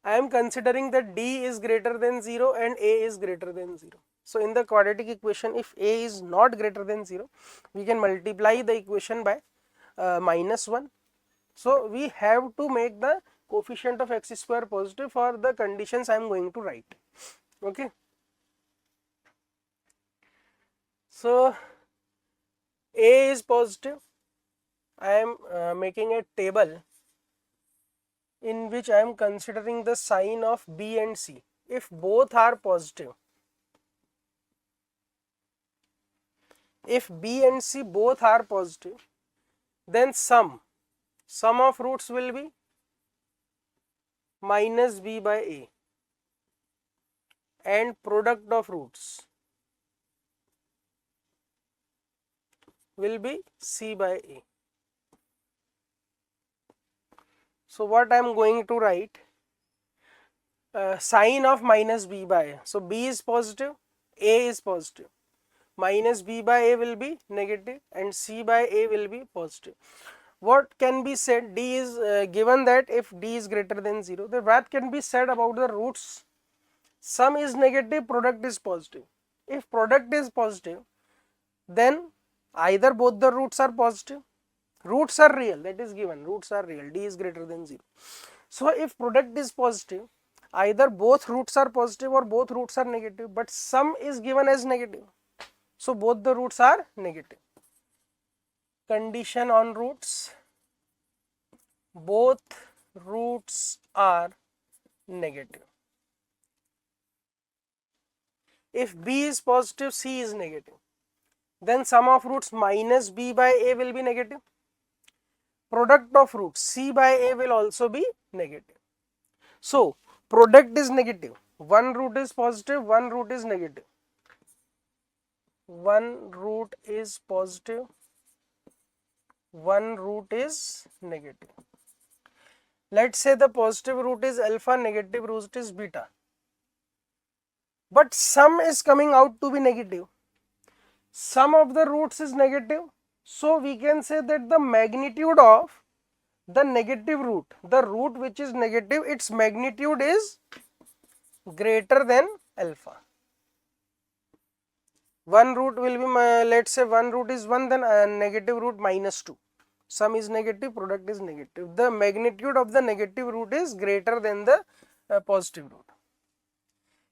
I am considering that D is greater than 0 and A is greater than 0. So in the quadratic equation, if A is not greater than 0, we can multiply the equation by -1. So we have to make the coefficient of x square positive for the conditions I am going to write. Okay. So A is positive. I am making a table in which I am considering the sign of B and C. If both are positive, if B and C both are positive, then sum of roots will be minus B by A, and product of roots will be C by A. So what I am going to write, sign of minus B by A. So B is positive, A is positive. Minus B by A will be negative and C by A will be positive. What can be said? D is given that if D is greater than 0, then what can be said about the roots? Sum is negative, product is positive. If product is positive, then either both the roots are positive, roots are real, that is given, roots are real, D is greater than 0. So if product is positive, either both roots are positive or both roots are negative, but sum is given as negative. So both the roots are negative. Condition on roots, both roots are negative. If B is positive, C is negative, then sum of roots minus B by A will be negative. Product of roots C by A will also be negative. So product is negative, one root is positive, one root is negative. One root is positive, one root is negative. Let's say the positive root is alpha, negative root is beta, but sum is coming out to be negative. Sum of the roots is negative, so we can say that the magnitude of the negative root, the root which is negative, its magnitude is greater than alpha. One root will be, let's say one root is 1, then negative root minus 2. Sum is negative, product is negative. The magnitude of the negative root is greater than the positive root.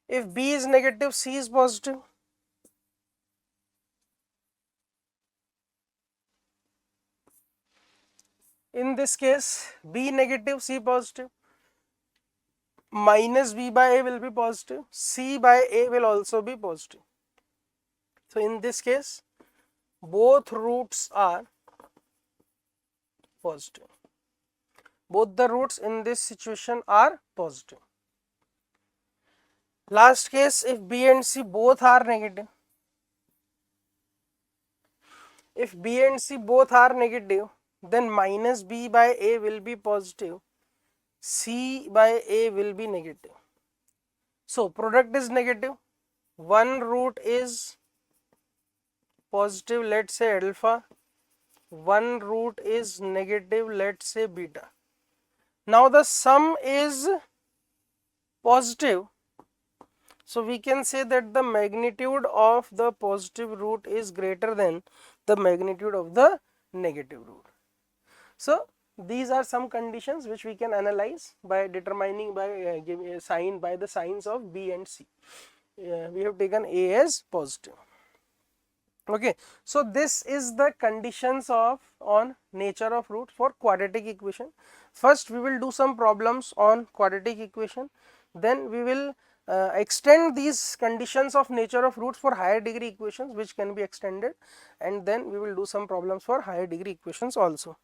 If B is negative, C is positive. In this case, B negative, C positive. Minus B by A will be positive. C by A will also be positive. So in this case, both roots are positive. Both the roots in this situation are positive. Last case, if B and C both are negative. If B and C both are negative, then minus B by A will be positive, C by A will be negative. So product is negative, one root is positive, let's say alpha, one root is negative, let's say beta. Now the sum is positive, so we can say that the magnitude of the positive root is greater than the magnitude of the negative root. So these are some conditions which we can analyze by determining, by giving a sign, by the signs of B and C. We have taken A as positive. Okay, so this is the conditions of on nature of root for quadratic equation. First we will do some problems on quadratic equation, then we will extend these conditions of nature of roots for higher degree equations, which can be extended, and then we will do some problems for higher degree equations also.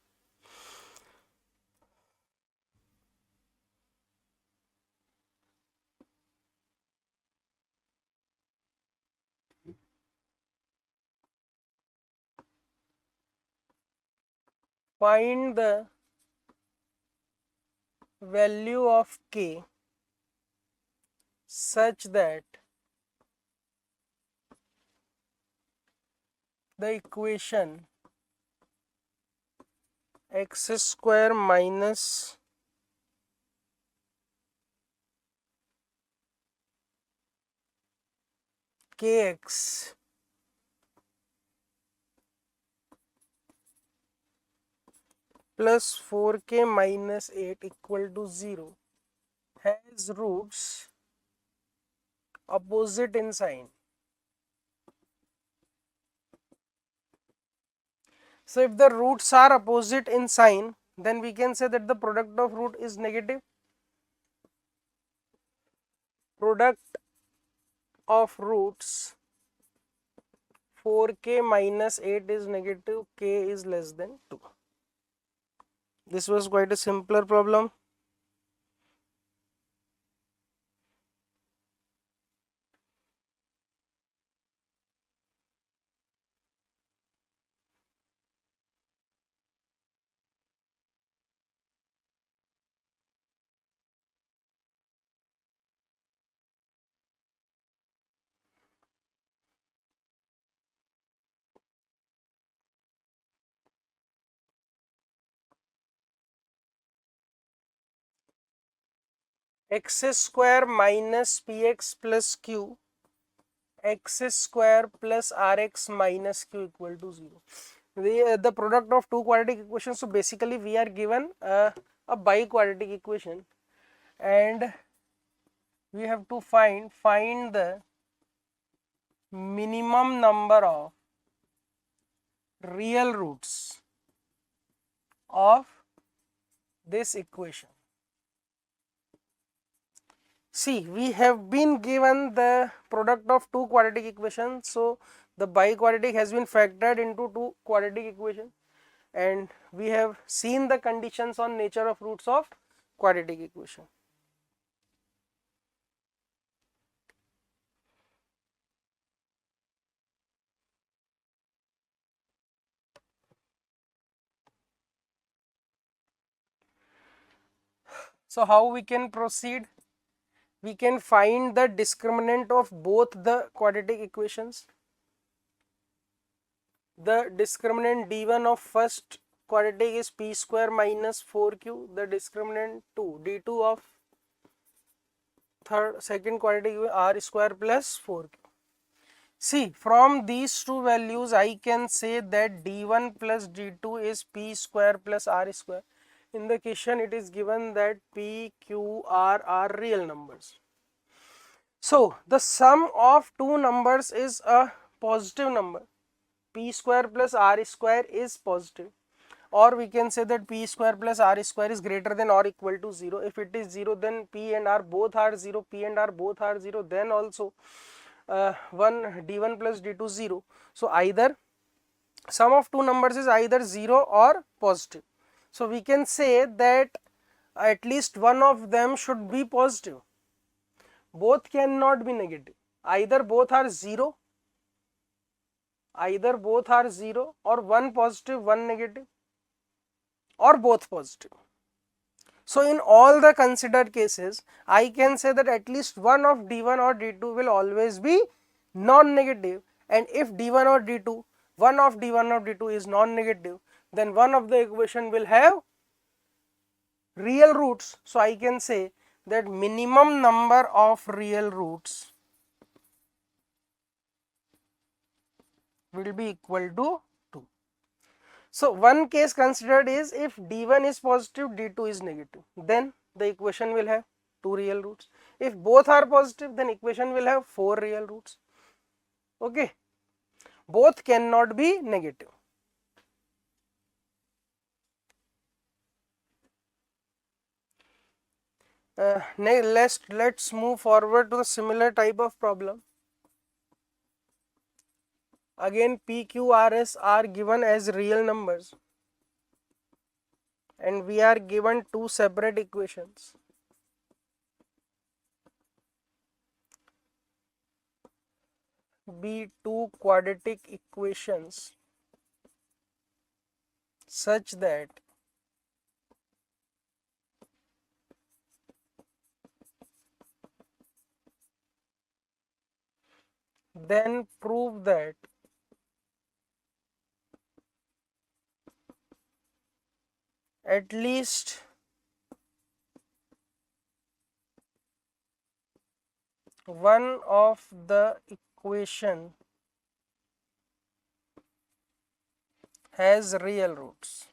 Find the value of k such that the equation x square minus kx plus 4k minus 8 equal to 0 has roots opposite in sign. So if the roots are opposite in sign, then we can say that the product of root is negative. Product of roots 4k minus 8 is negative, k is less than 2. This was quite a simpler problem. X square minus px plus q, x square plus rx minus q equal to 0. The product of two quadratic equations. So basically we are given a biquadratic equation, and we have to find the minimum number of real roots of this equation. See, we have been given the product of two quadratic equations, so the biquadratic has been factored into two quadratic equations, and we have seen the conditions on nature of roots of quadratic equation. So how we can proceed? We can find the discriminant of both the quadratic equations. The discriminant d1 of first quadratic is p square minus 4q. The discriminant 2 d2 of second quadratic is r square plus 4q. See, from these two values I can say that d1 plus d2 is p square plus r square. In the question it is given that p, q, r are real numbers. So the sum of two numbers is a positive number. P square plus r square is positive, or we can say that p square plus r square is greater than or equal to 0. If it is 0, then p and r both are 0, p and r both are 0, then also d1 plus d2 0. So either sum of two numbers is either 0 or positive. So we can say that at least one of them should be positive. Both cannot be negative. Either both are 0, or one positive, one negative, or both positive. So in all the considered cases, I can say that at least one of d1 or d2 will always be non-negative, and if d1 or d2, one of d1 or d2 is non-negative, then one of the equation will have real roots. So I can say that minimum number of real roots will be equal to 2. So one case considered is if d1 is positive, d2 is negative, then the equation will have 2 real roots. If both are positive, then equation will have 4 real roots. Okay, both cannot be negative. Let's move forward to the similar type of problem. Again, P, Q, R, S are given as real numbers, and we are given two separate equations. Be two quadratic equations such that then prove that at least one of the equation has real roots.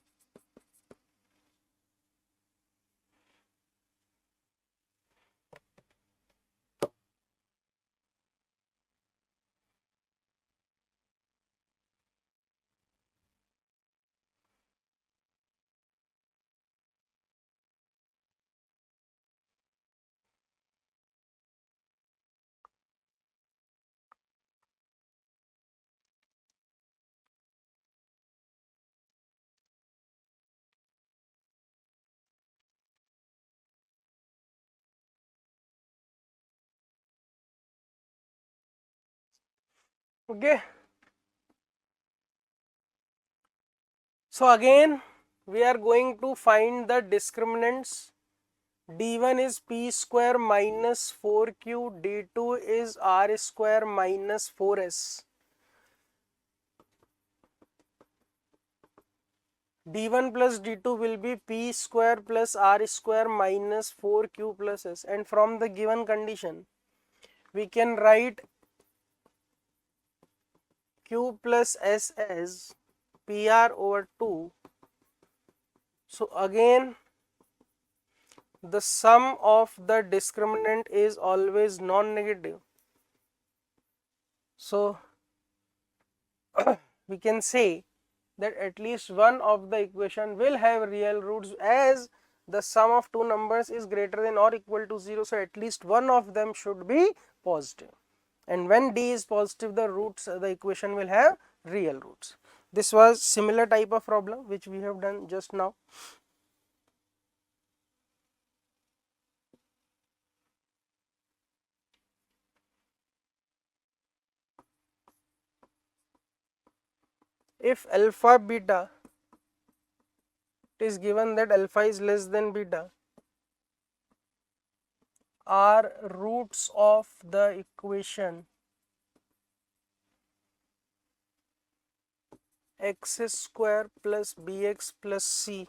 Okay. So again, we are going to find the discriminants. D1 is P square minus 4Q, D2 is R square minus 4S. D1 plus D2 will be P square plus R square minus 4Q plus S, and from the given condition we can write Q plus S as PR over 2. So again, the sum of the discriminant is always non-negative. So we can say that at least one of the equation will have real roots, as the sum of two numbers is greater than or equal to 0. So at least one of them should be positive, and when D is positive, the roots, the equation will have real roots. This was similar type of problem which we have done just now. If alpha beta, it is given that alpha is less than beta, are roots of the equation x square plus bx plus c,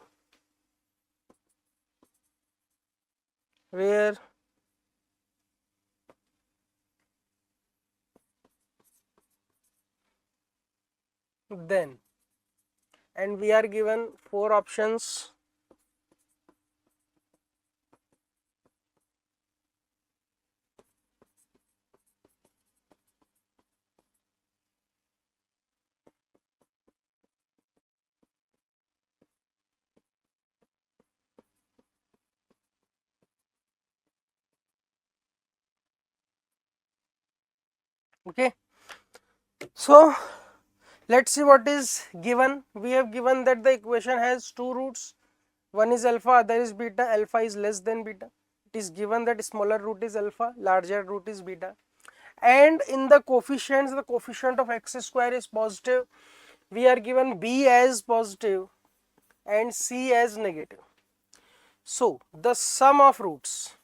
where then, and we are given four options. Okay, so let's see what is given. We have given that the equation has two roots, one is alpha, other is beta. Alpha is less than beta. It is given that smaller root is alpha, larger root is beta, and in the coefficients, the coefficient of x square is positive. We are given b as positive and c as negative. So the sum of roots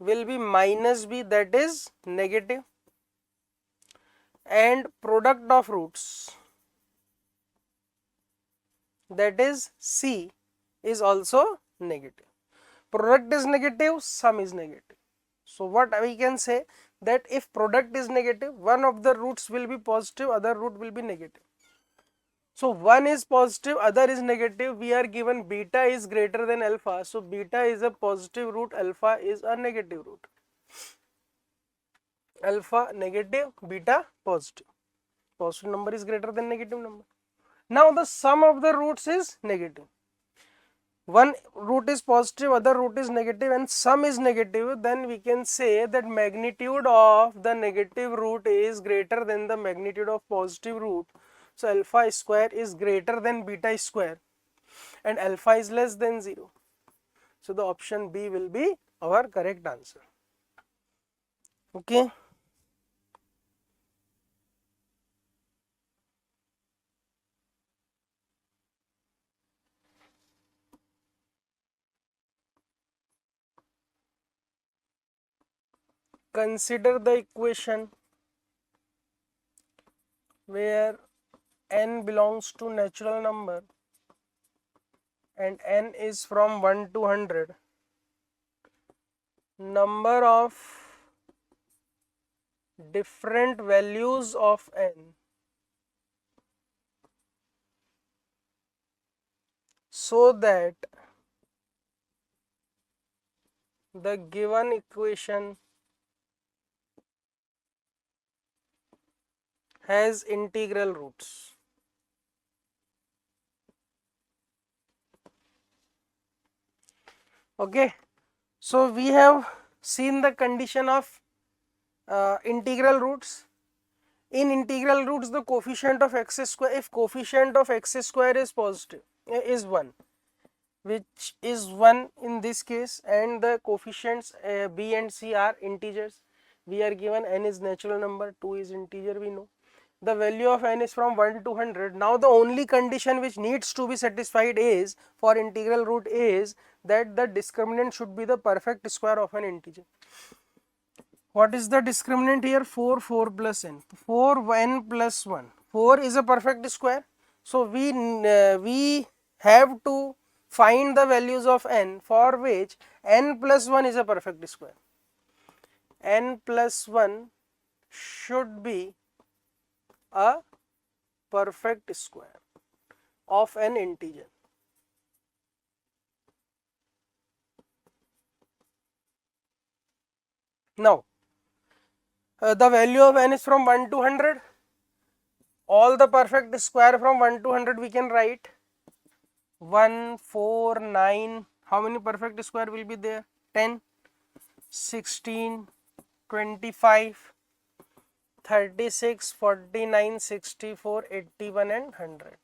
will be minus b, that is negative, and product of roots, that is c, is also negative. Product is negative, sum is negative. So what we can say, that if product is negative, one of the roots will be positive, other root will be negative. So one is positive, other is negative. We are given beta is greater than alpha. So beta is a positive root, alpha is a negative root. Alpha negative, beta positive. Positive number is greater than negative number. Now the sum of the roots is negative. one root is positive, other root is negative, and sum is negative, then we can say that magnitude of the negative root is greater than the magnitude of positive root. So alpha square is greater than beta square and alpha is less than 0. So the option B will be our correct answer. Okay. Consider the equation where n belongs to natural number and n is from 1 to 100. Number of different values of n so that the given equation has integral roots. Okay, so we have seen the condition of integral roots. In integral roots, the coefficient of x square, if coefficient of x square is positive, is 1, which is 1 in this case, and the coefficients b and c are integers. We are given n is natural number, 2 is integer, we know. The value of n is from 1 to 100. Now the only condition which needs to be satisfied is for integral root is that the discriminant should be the perfect square of an integer. What is the discriminant here? 4, 4 plus n. 4 n plus 1. 4 is a perfect square. So we have to find the values of n for which n plus 1 is a perfect square. N plus 1 should be a perfect square of an integer. Now, the value of n is from 1 to 100. All the perfect square from 1 to 100 we can write. 1, 4, 9. How many perfect square will be there? 10, 16, 25, 36, 49, 64, 81 and 100.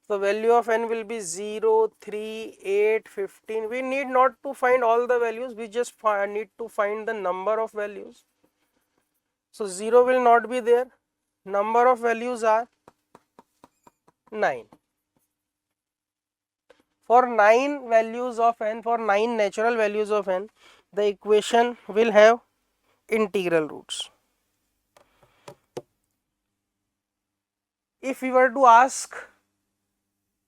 The value of n will be 0, 3, 8, 15. We need not to find all the values, we just need to find the number of values. So 0 will not be there. Number of values are 9. For 9 values of n, for 9 natural values of n, the equation will have integral roots. If we were to ask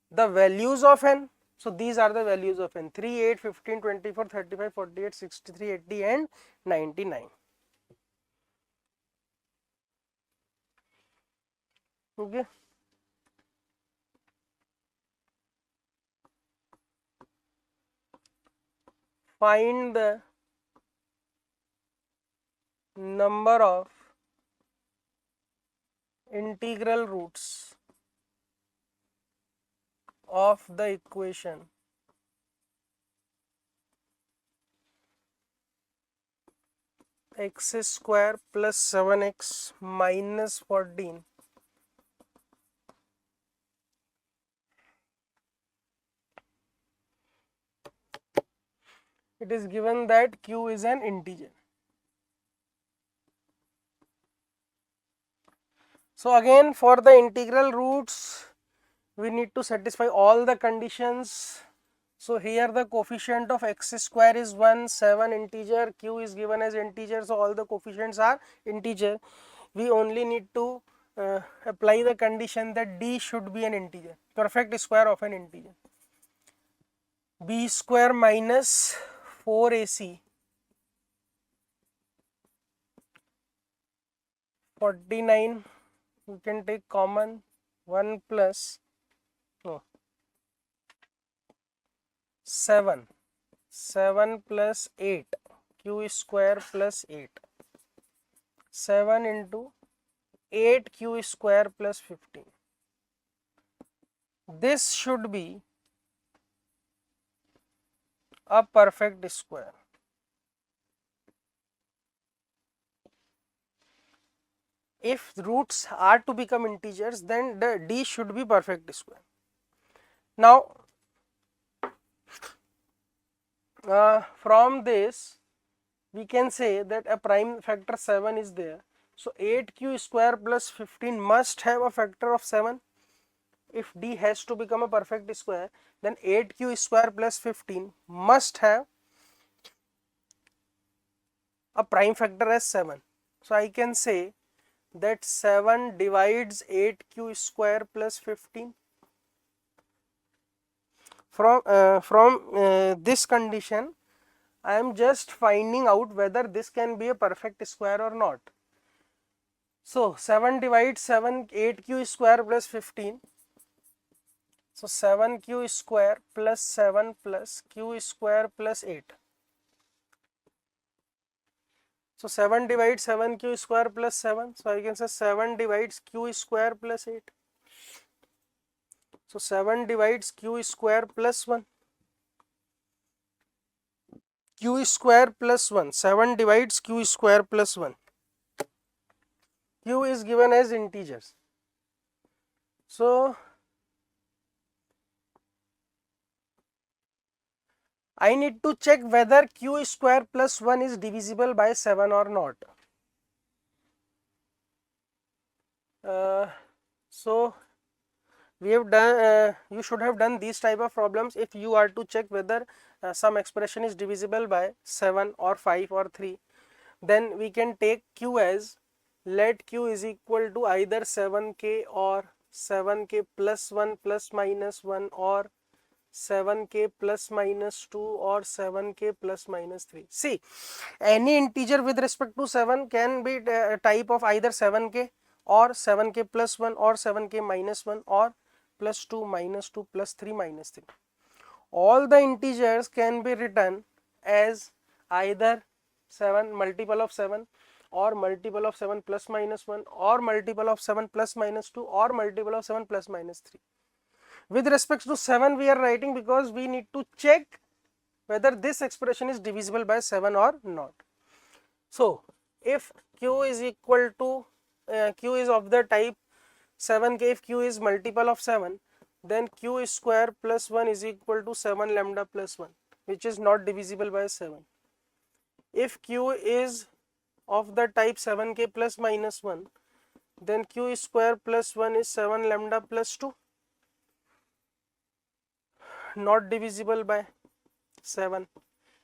the values of n, so these are the values of n: 3, 8, 15, 24, 35, 48, 63, 80 and 99. Okay. Find the number of integral roots of the equation x square plus 7x minus 14 it is given that q is an integer. So again, for the integral roots we need to satisfy all the conditions. So here the coefficient of x square is 1, 7 integer, q is given as integer, so all the coefficients are integer. We only need to apply the condition that d should be an integer, perfect square of an integer. B square minus 4ac 49, you can take common, 1 plus 7 plus 8, q square plus 8, 7 into 8 q square plus 15. This should be a perfect square. If roots are to become integers, then the D should be perfect square. Now, from this we can say that a prime factor 7 is there. So 8q square plus 15 must have a factor of 7. If D has to become a perfect square, then 8q square plus 15 must have a prime factor as 7. So I can say that 7 divides 8q square plus 15. From this condition, I am just finding out whether this can be a perfect square or not. So 7 divides 7, 8q square plus 15. So 7q square plus 7 plus q square plus 8. So 7 divides 7q square plus 7. So I can say 7 divides q square plus 8. So 7 divides q square plus 1. Q square plus 1. 7 divides q square plus 1. Q is given as integers. So I need to check whether q square plus 1 is divisible by 7 or not. So we have done, you should have done these type of problems if you are to check whether some expression is divisible by 7 or 5 or 3. Then we can take q as, let q is equal to either 7k or 7k plus 1 plus minus 1 or 7k plus minus 2 or 7k plus minus 3. See, any integer with respect to 7 can be a type of either 7k or 7k plus 1 or 7k minus 1 or plus 2 minus 2 plus 3 minus 3. All the integers can be written as either 7 multiple of 7 or multiple of 7 plus minus 1 or multiple of 7 plus minus 2 or multiple of 7 plus minus 3. With respect to 7 we are writing because we need to check whether this expression is divisible by 7 or not. So if q is equal to q is of the type 7k, if q is multiple of 7, then q square plus 1 is equal to 7 lambda plus 1, which is not divisible by 7. If q is of the type 7k plus minus 1, then q square plus 1 is 7 lambda plus 2, not divisible by 7.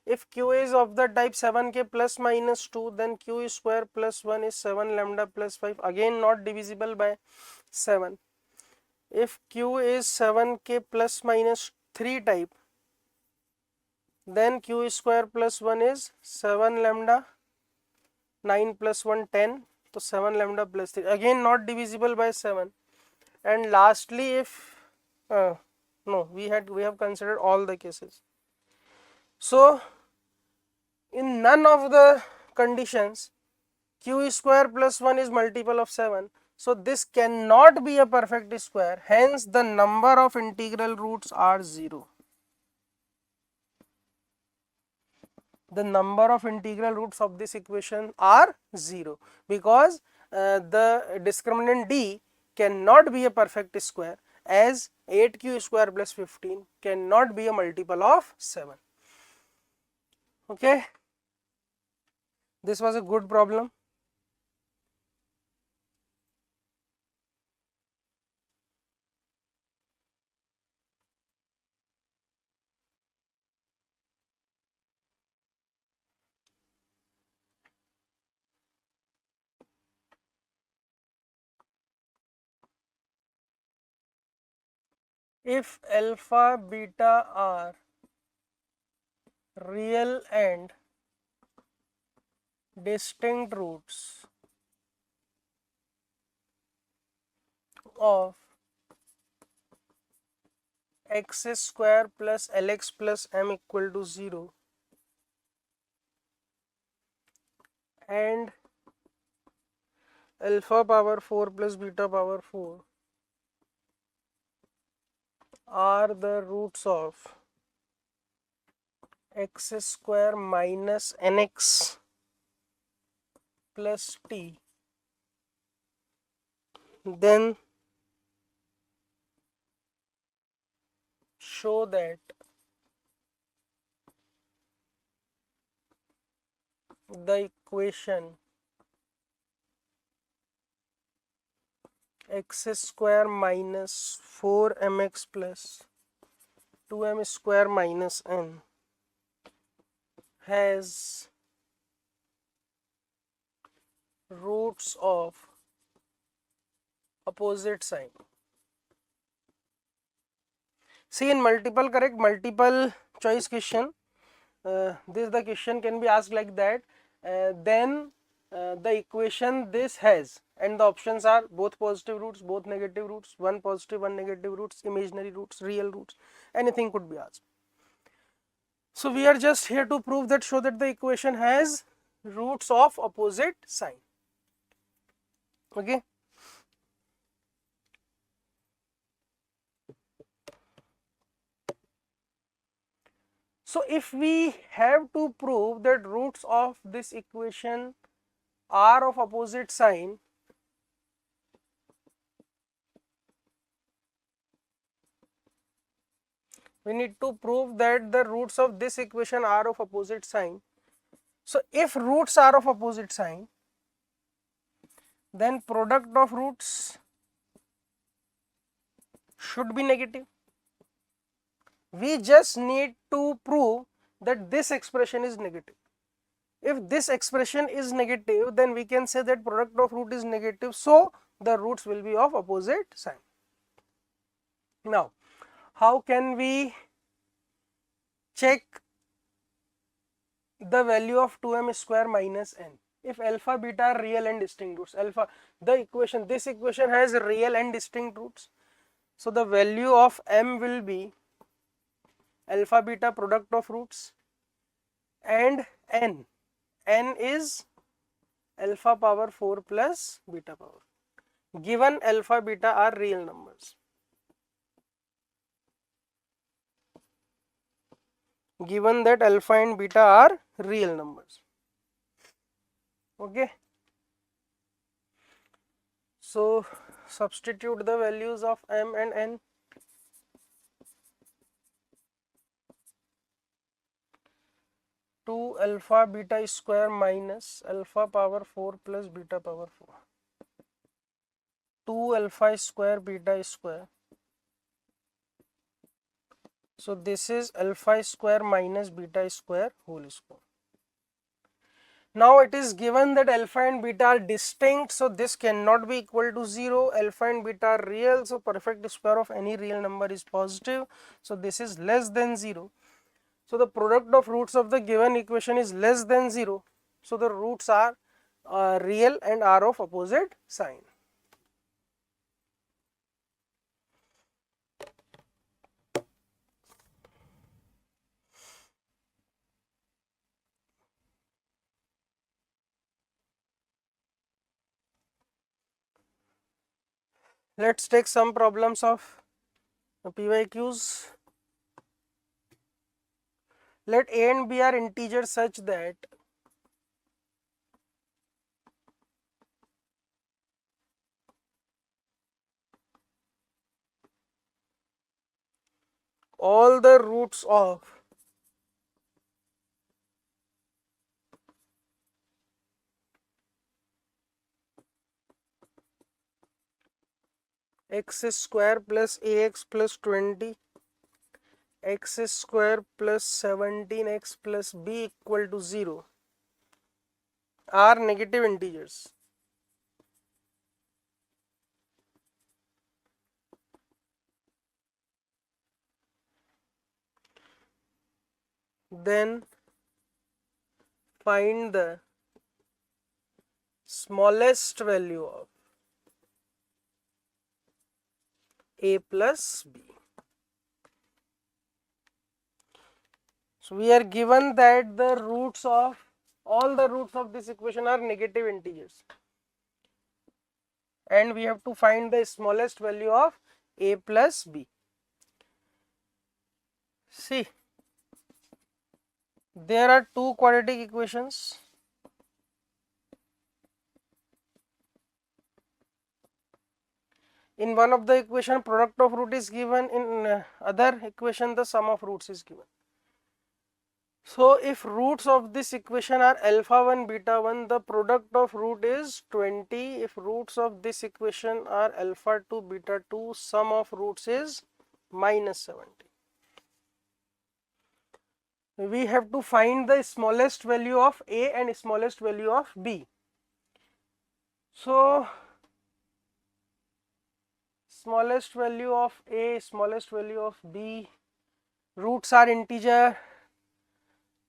If q is of the type 7k plus minus 2, then q square plus 1 is 7 lambda plus 5, again not divisible by 7. If q is 7k plus minus 3 type, then q square plus 1 is 7 lambda, 9 plus 1 10, so 7 lambda plus 3, again not divisible by 7. And lastly, if no, we have considered all the cases. So in none of the conditions q square plus 1 is multiple of 7, so this cannot be a perfect square, hence the number of integral roots are 0. The number of integral roots of this equation are 0 because the discriminant D cannot be a perfect square, as 8q square plus 15 cannot be a multiple of 7. Okay, this was a good problem. If alpha, beta are real and distinct roots of x square plus lx plus m equal to 0 and alpha power 4 plus beta power 4 are the roots of x square minus nx plus t, then show that the equation x square minus 4mx plus 2m square minus n has roots of opposite sign. See, in multiple choice question, the question can be asked like that. Then the equation this has, and the options are both positive roots, both negative roots, one positive, one negative roots, imaginary roots, real roots, anything could be asked. So we are just here to prove that, show that the equation has roots of opposite sign. Okay. So if we have to prove that roots of this equation are of opposite sign, we need to prove that the roots of this equation are of opposite sign. So if roots are of opposite sign, then product of roots should be negative. We just need to prove that this expression is negative. If this expression is negative, then we can say that product of root is negative, so the roots will be of opposite sign. Now, how can we check the value of 2m square minus n? If alpha, beta are real and distinct roots, this equation has real and distinct roots, so the value of m will be alpha beta product of roots, and n is alpha power 4 plus beta power, given alpha beta are real numbers. Given that alpha and beta are real numbers. Okay. So substitute the values of m and n. Two alpha beta square minus alpha power 4 plus beta power 4. 2 alpha square beta square. So this is alpha square minus beta square whole square. Now it is given that alpha and beta are distinct, so this cannot be equal to 0. Alpha and beta are real, so perfect square of any real number is positive, so this is less than 0. So the product of roots of the given equation is less than 0, so the roots are real and are of opposite sign. Let's take some problems of PYQs. Let a and b are integers such that all the roots of x square plus ax plus 20, x square plus 17x plus b equal to 0 are negative integers. Then find the smallest value of a plus b. So we are given that the roots of all the roots of this equation are negative integers, and we have to find the smallest value of a plus b. See, there are two quadratic equations. In one of the equation, product of root is given. In other equation, the sum of roots is given. So if roots of this equation are alpha 1 beta 1, the product of root is 20. If roots of this equation are alpha 2 beta 2, sum of roots is minus 70. We have to find the smallest value of A and smallest value of B. So smallest value of A, smallest value of B, roots are integer.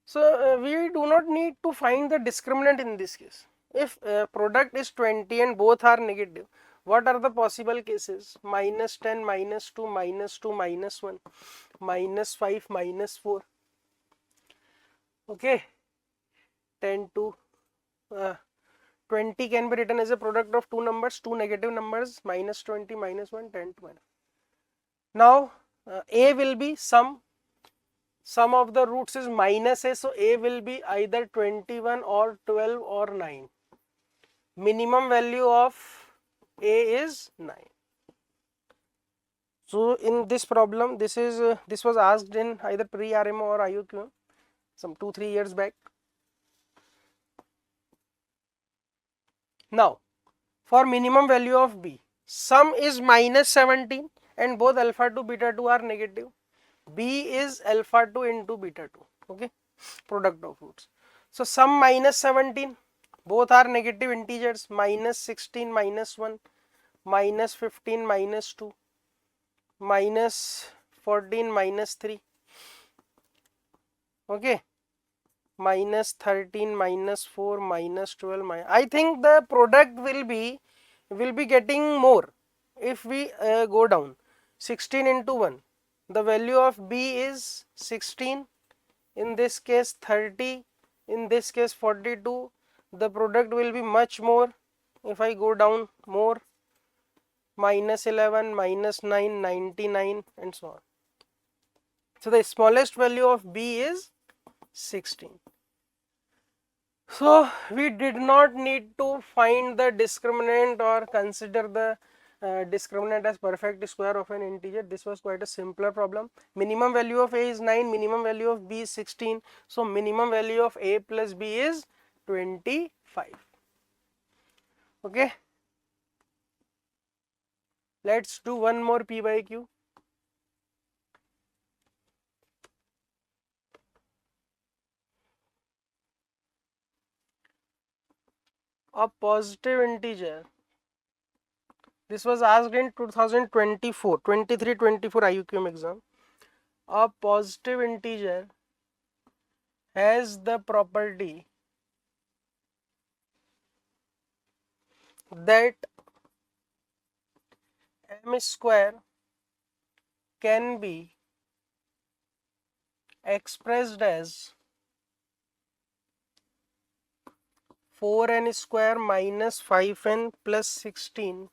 So we do not need to find the discriminant in this case. If product is 20 and both are negative, what are the possible cases? Minus 10, minus 2, minus 2, minus 1, minus 5, minus 4. Okay, 10 to 20 can be written as a product of two numbers, two negative numbers, minus 20, minus 1, 10 to minus. Now A will be sum of the roots is minus A, so A will be either 21 or 12 or 9. Minimum value of A is 9. So in this problem, this was asked in either pre-RMO or IUQ some 2-3 years back. Now for minimum value of B, sum is minus 17 and both alpha 2 beta 2 are negative. B is alpha 2 into beta 2, okay, product of roots. So sum minus 17, both are negative integers, minus 16 minus 1, minus 15 minus 2, minus 14 minus 3, okay, minus 13 minus 4 minus 12 minus. I think the product will be getting more if we go down. 16 into 1, the value of B is 16, in this case 30, in this case 42, the product will be much more if I go down more, minus 11, minus 9, 99 and so on. So the smallest value of B is 16. So we did not need to find the discriminant or consider the discriminant as perfect square of an integer. This was quite a simpler problem. Minimum value of A is 9, minimum value of B is 16. So minimum value of A plus B is 25. Okay. Let's do one more P by Q. A positive integer. This was asked in 2024, 23-24 IUQM exam. A positive integer has the property that m square can be expressed as 4n square minus 5n plus 16,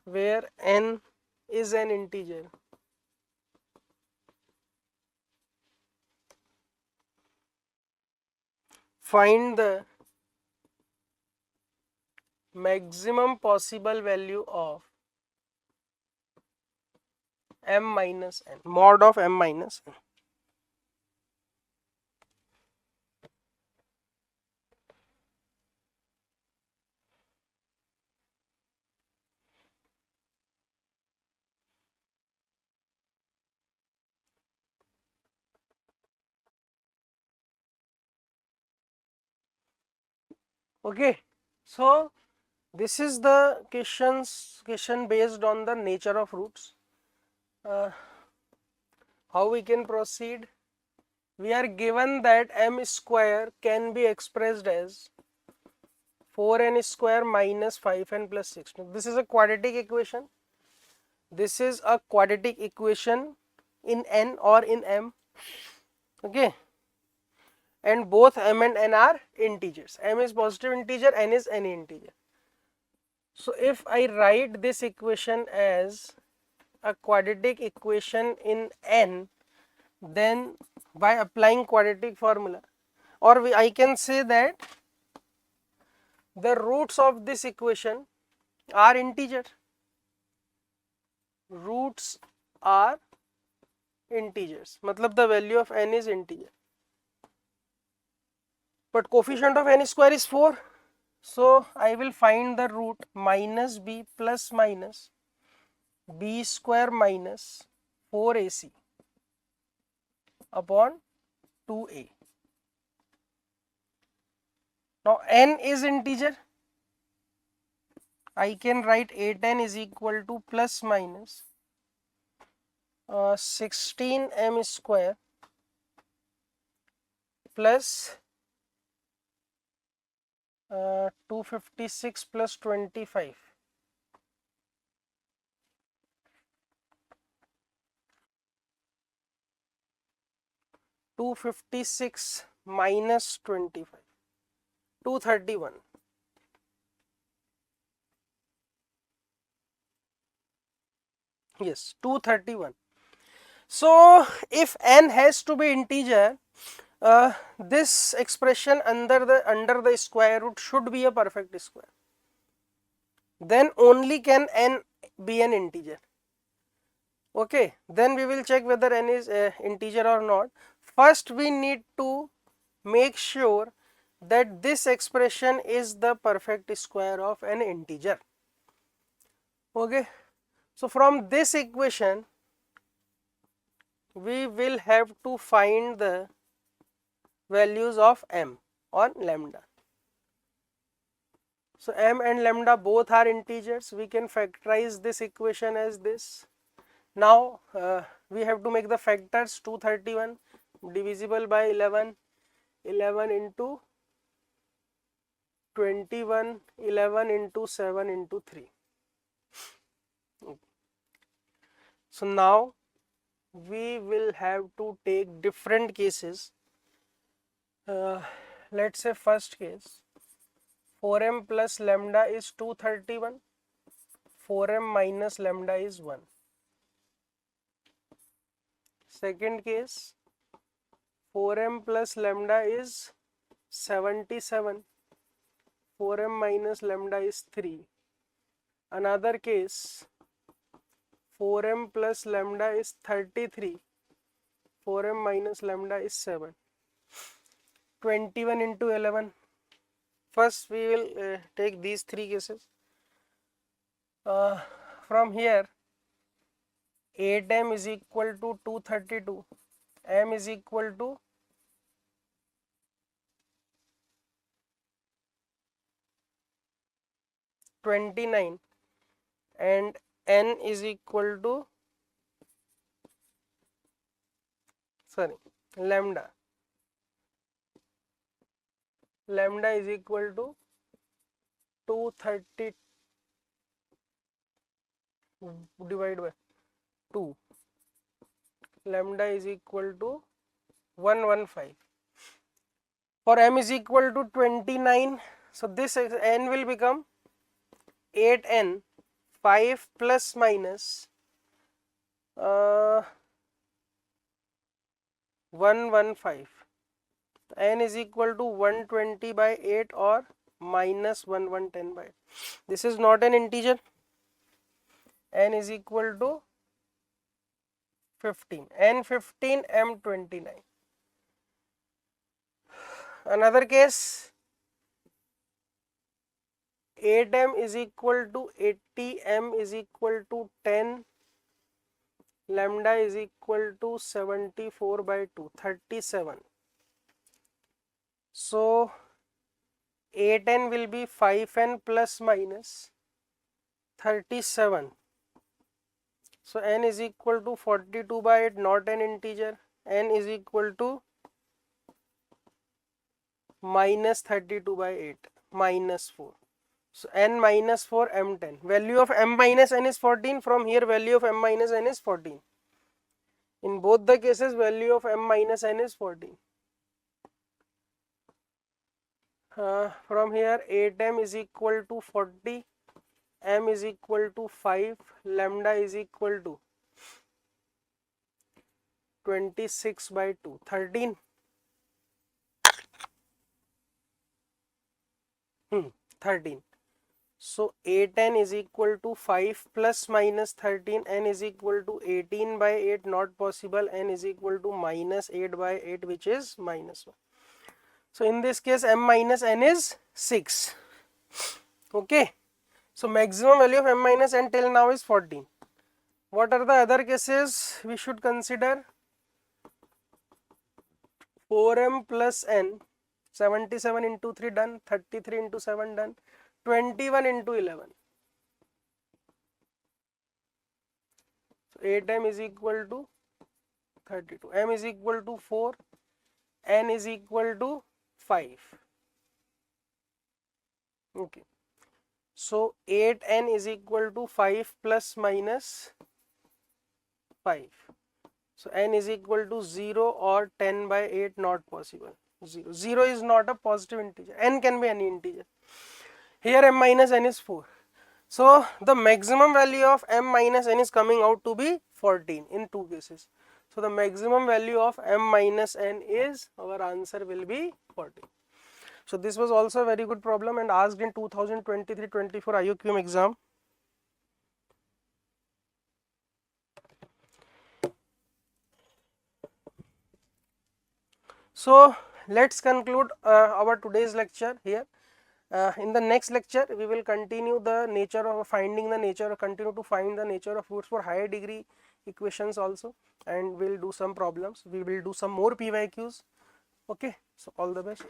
where n is an integer. Find the maximum possible value of m minus n, mod of m minus n. Okay, so this is the question based on the nature of roots. How we can proceed? We are given that m square can be expressed as 4n square minus 5n plus 6. Now, this is a quadratic equation. This is a quadratic equation in n or in m. Okay. And both m and n are integers. M is positive integer, n is any integer. So if I write this equation as a quadratic equation in n, then by applying quadratic formula, or I can say that the roots of this equation are integer. Roots are integers, matlab the value of n is integer, but coefficient of n square is 4. So I will find the root minus b plus minus b square minus 4ac upon 2a. Now n is integer, I can write a10 is equal to plus minus 16m square plus 256 plus 25. (256) minus 25, 231. Yes, 231. So if n has to be integer, this expression under the square root should be a perfect square. Then only can n be an integer. Okay, then we will check whether n is integer or not. First we need to make sure that this expression is the perfect square of an integer. Okay, so from this equation we will have to find the values of m or lambda. So m and lambda both are integers, we can factorize this equation as this. Now we have to make the factors. 231 divisible by 11, 11 into 21, 11 into 7 into 3. So now we will have to take different cases. Let's say first case, 4m plus lambda is 231, 4m minus lambda is 1. Second case, 4m plus lambda is 77, 4m minus lambda is 3. Another case, 4m plus lambda is 33, 4m minus lambda is 7. 21 into 11. First we will take these three cases. From here 8m is equal to 232, m is equal to 29 and n is equal to lambda is equal to 230 divided by 2, lambda is equal to 115. For m is equal to 29, so this n will become 8n, 5 plus minus 115. N is equal to 120 by 8 or minus 1110 by 8. This is not an integer. N is equal to 15. N 15, M 29. Another case, 8m is equal to 80, m is equal to 10, lambda is equal to 74 by 2, 37. So 8n will be 5n plus minus 37. So n is equal to 42 by 8, not an integer. N is equal to minus 32 by 8, minus 4. So n minus 4, m 10. Value of m minus n is 14. From here value of m minus n is 14. In both the cases value of m minus n is 14. From here 8m is equal to 40, m is equal to 5, lambda is equal to 26 by 2, 13. 13. So a10 is equal to 5 plus minus 13, n is equal to 18 by 8, not possible, n is equal to minus 8 by 8, which is minus 1. So in this case m minus n is 6. Okay. So maximum value of m minus n till now is 14. What are the other cases we should consider? 4m plus n, 77 into 3 done, 33 into 7 done, 21 into 11. So 8m is equal to 32, m is equal to 4, n is equal to 5. Okay. So 8n is equal to 5 plus minus 5. So n is equal to 0 or 10 by 8, not possible. 0. 0 is not a positive integer. N can be any integer. Here m minus n is 4. So the maximum value of m minus n is coming out to be 14 in two cases. So the maximum value of m minus n is, our answer will be 14. So this was also a very good problem and asked in 2023-24 IUQM exam. So let's conclude our today's lecture here. In the next lecture we will continue the nature of finding the nature, continue to find the nature of roots for higher degree equations also, and we'll do some problems. We will do some more PYQs. Okay, so all the best.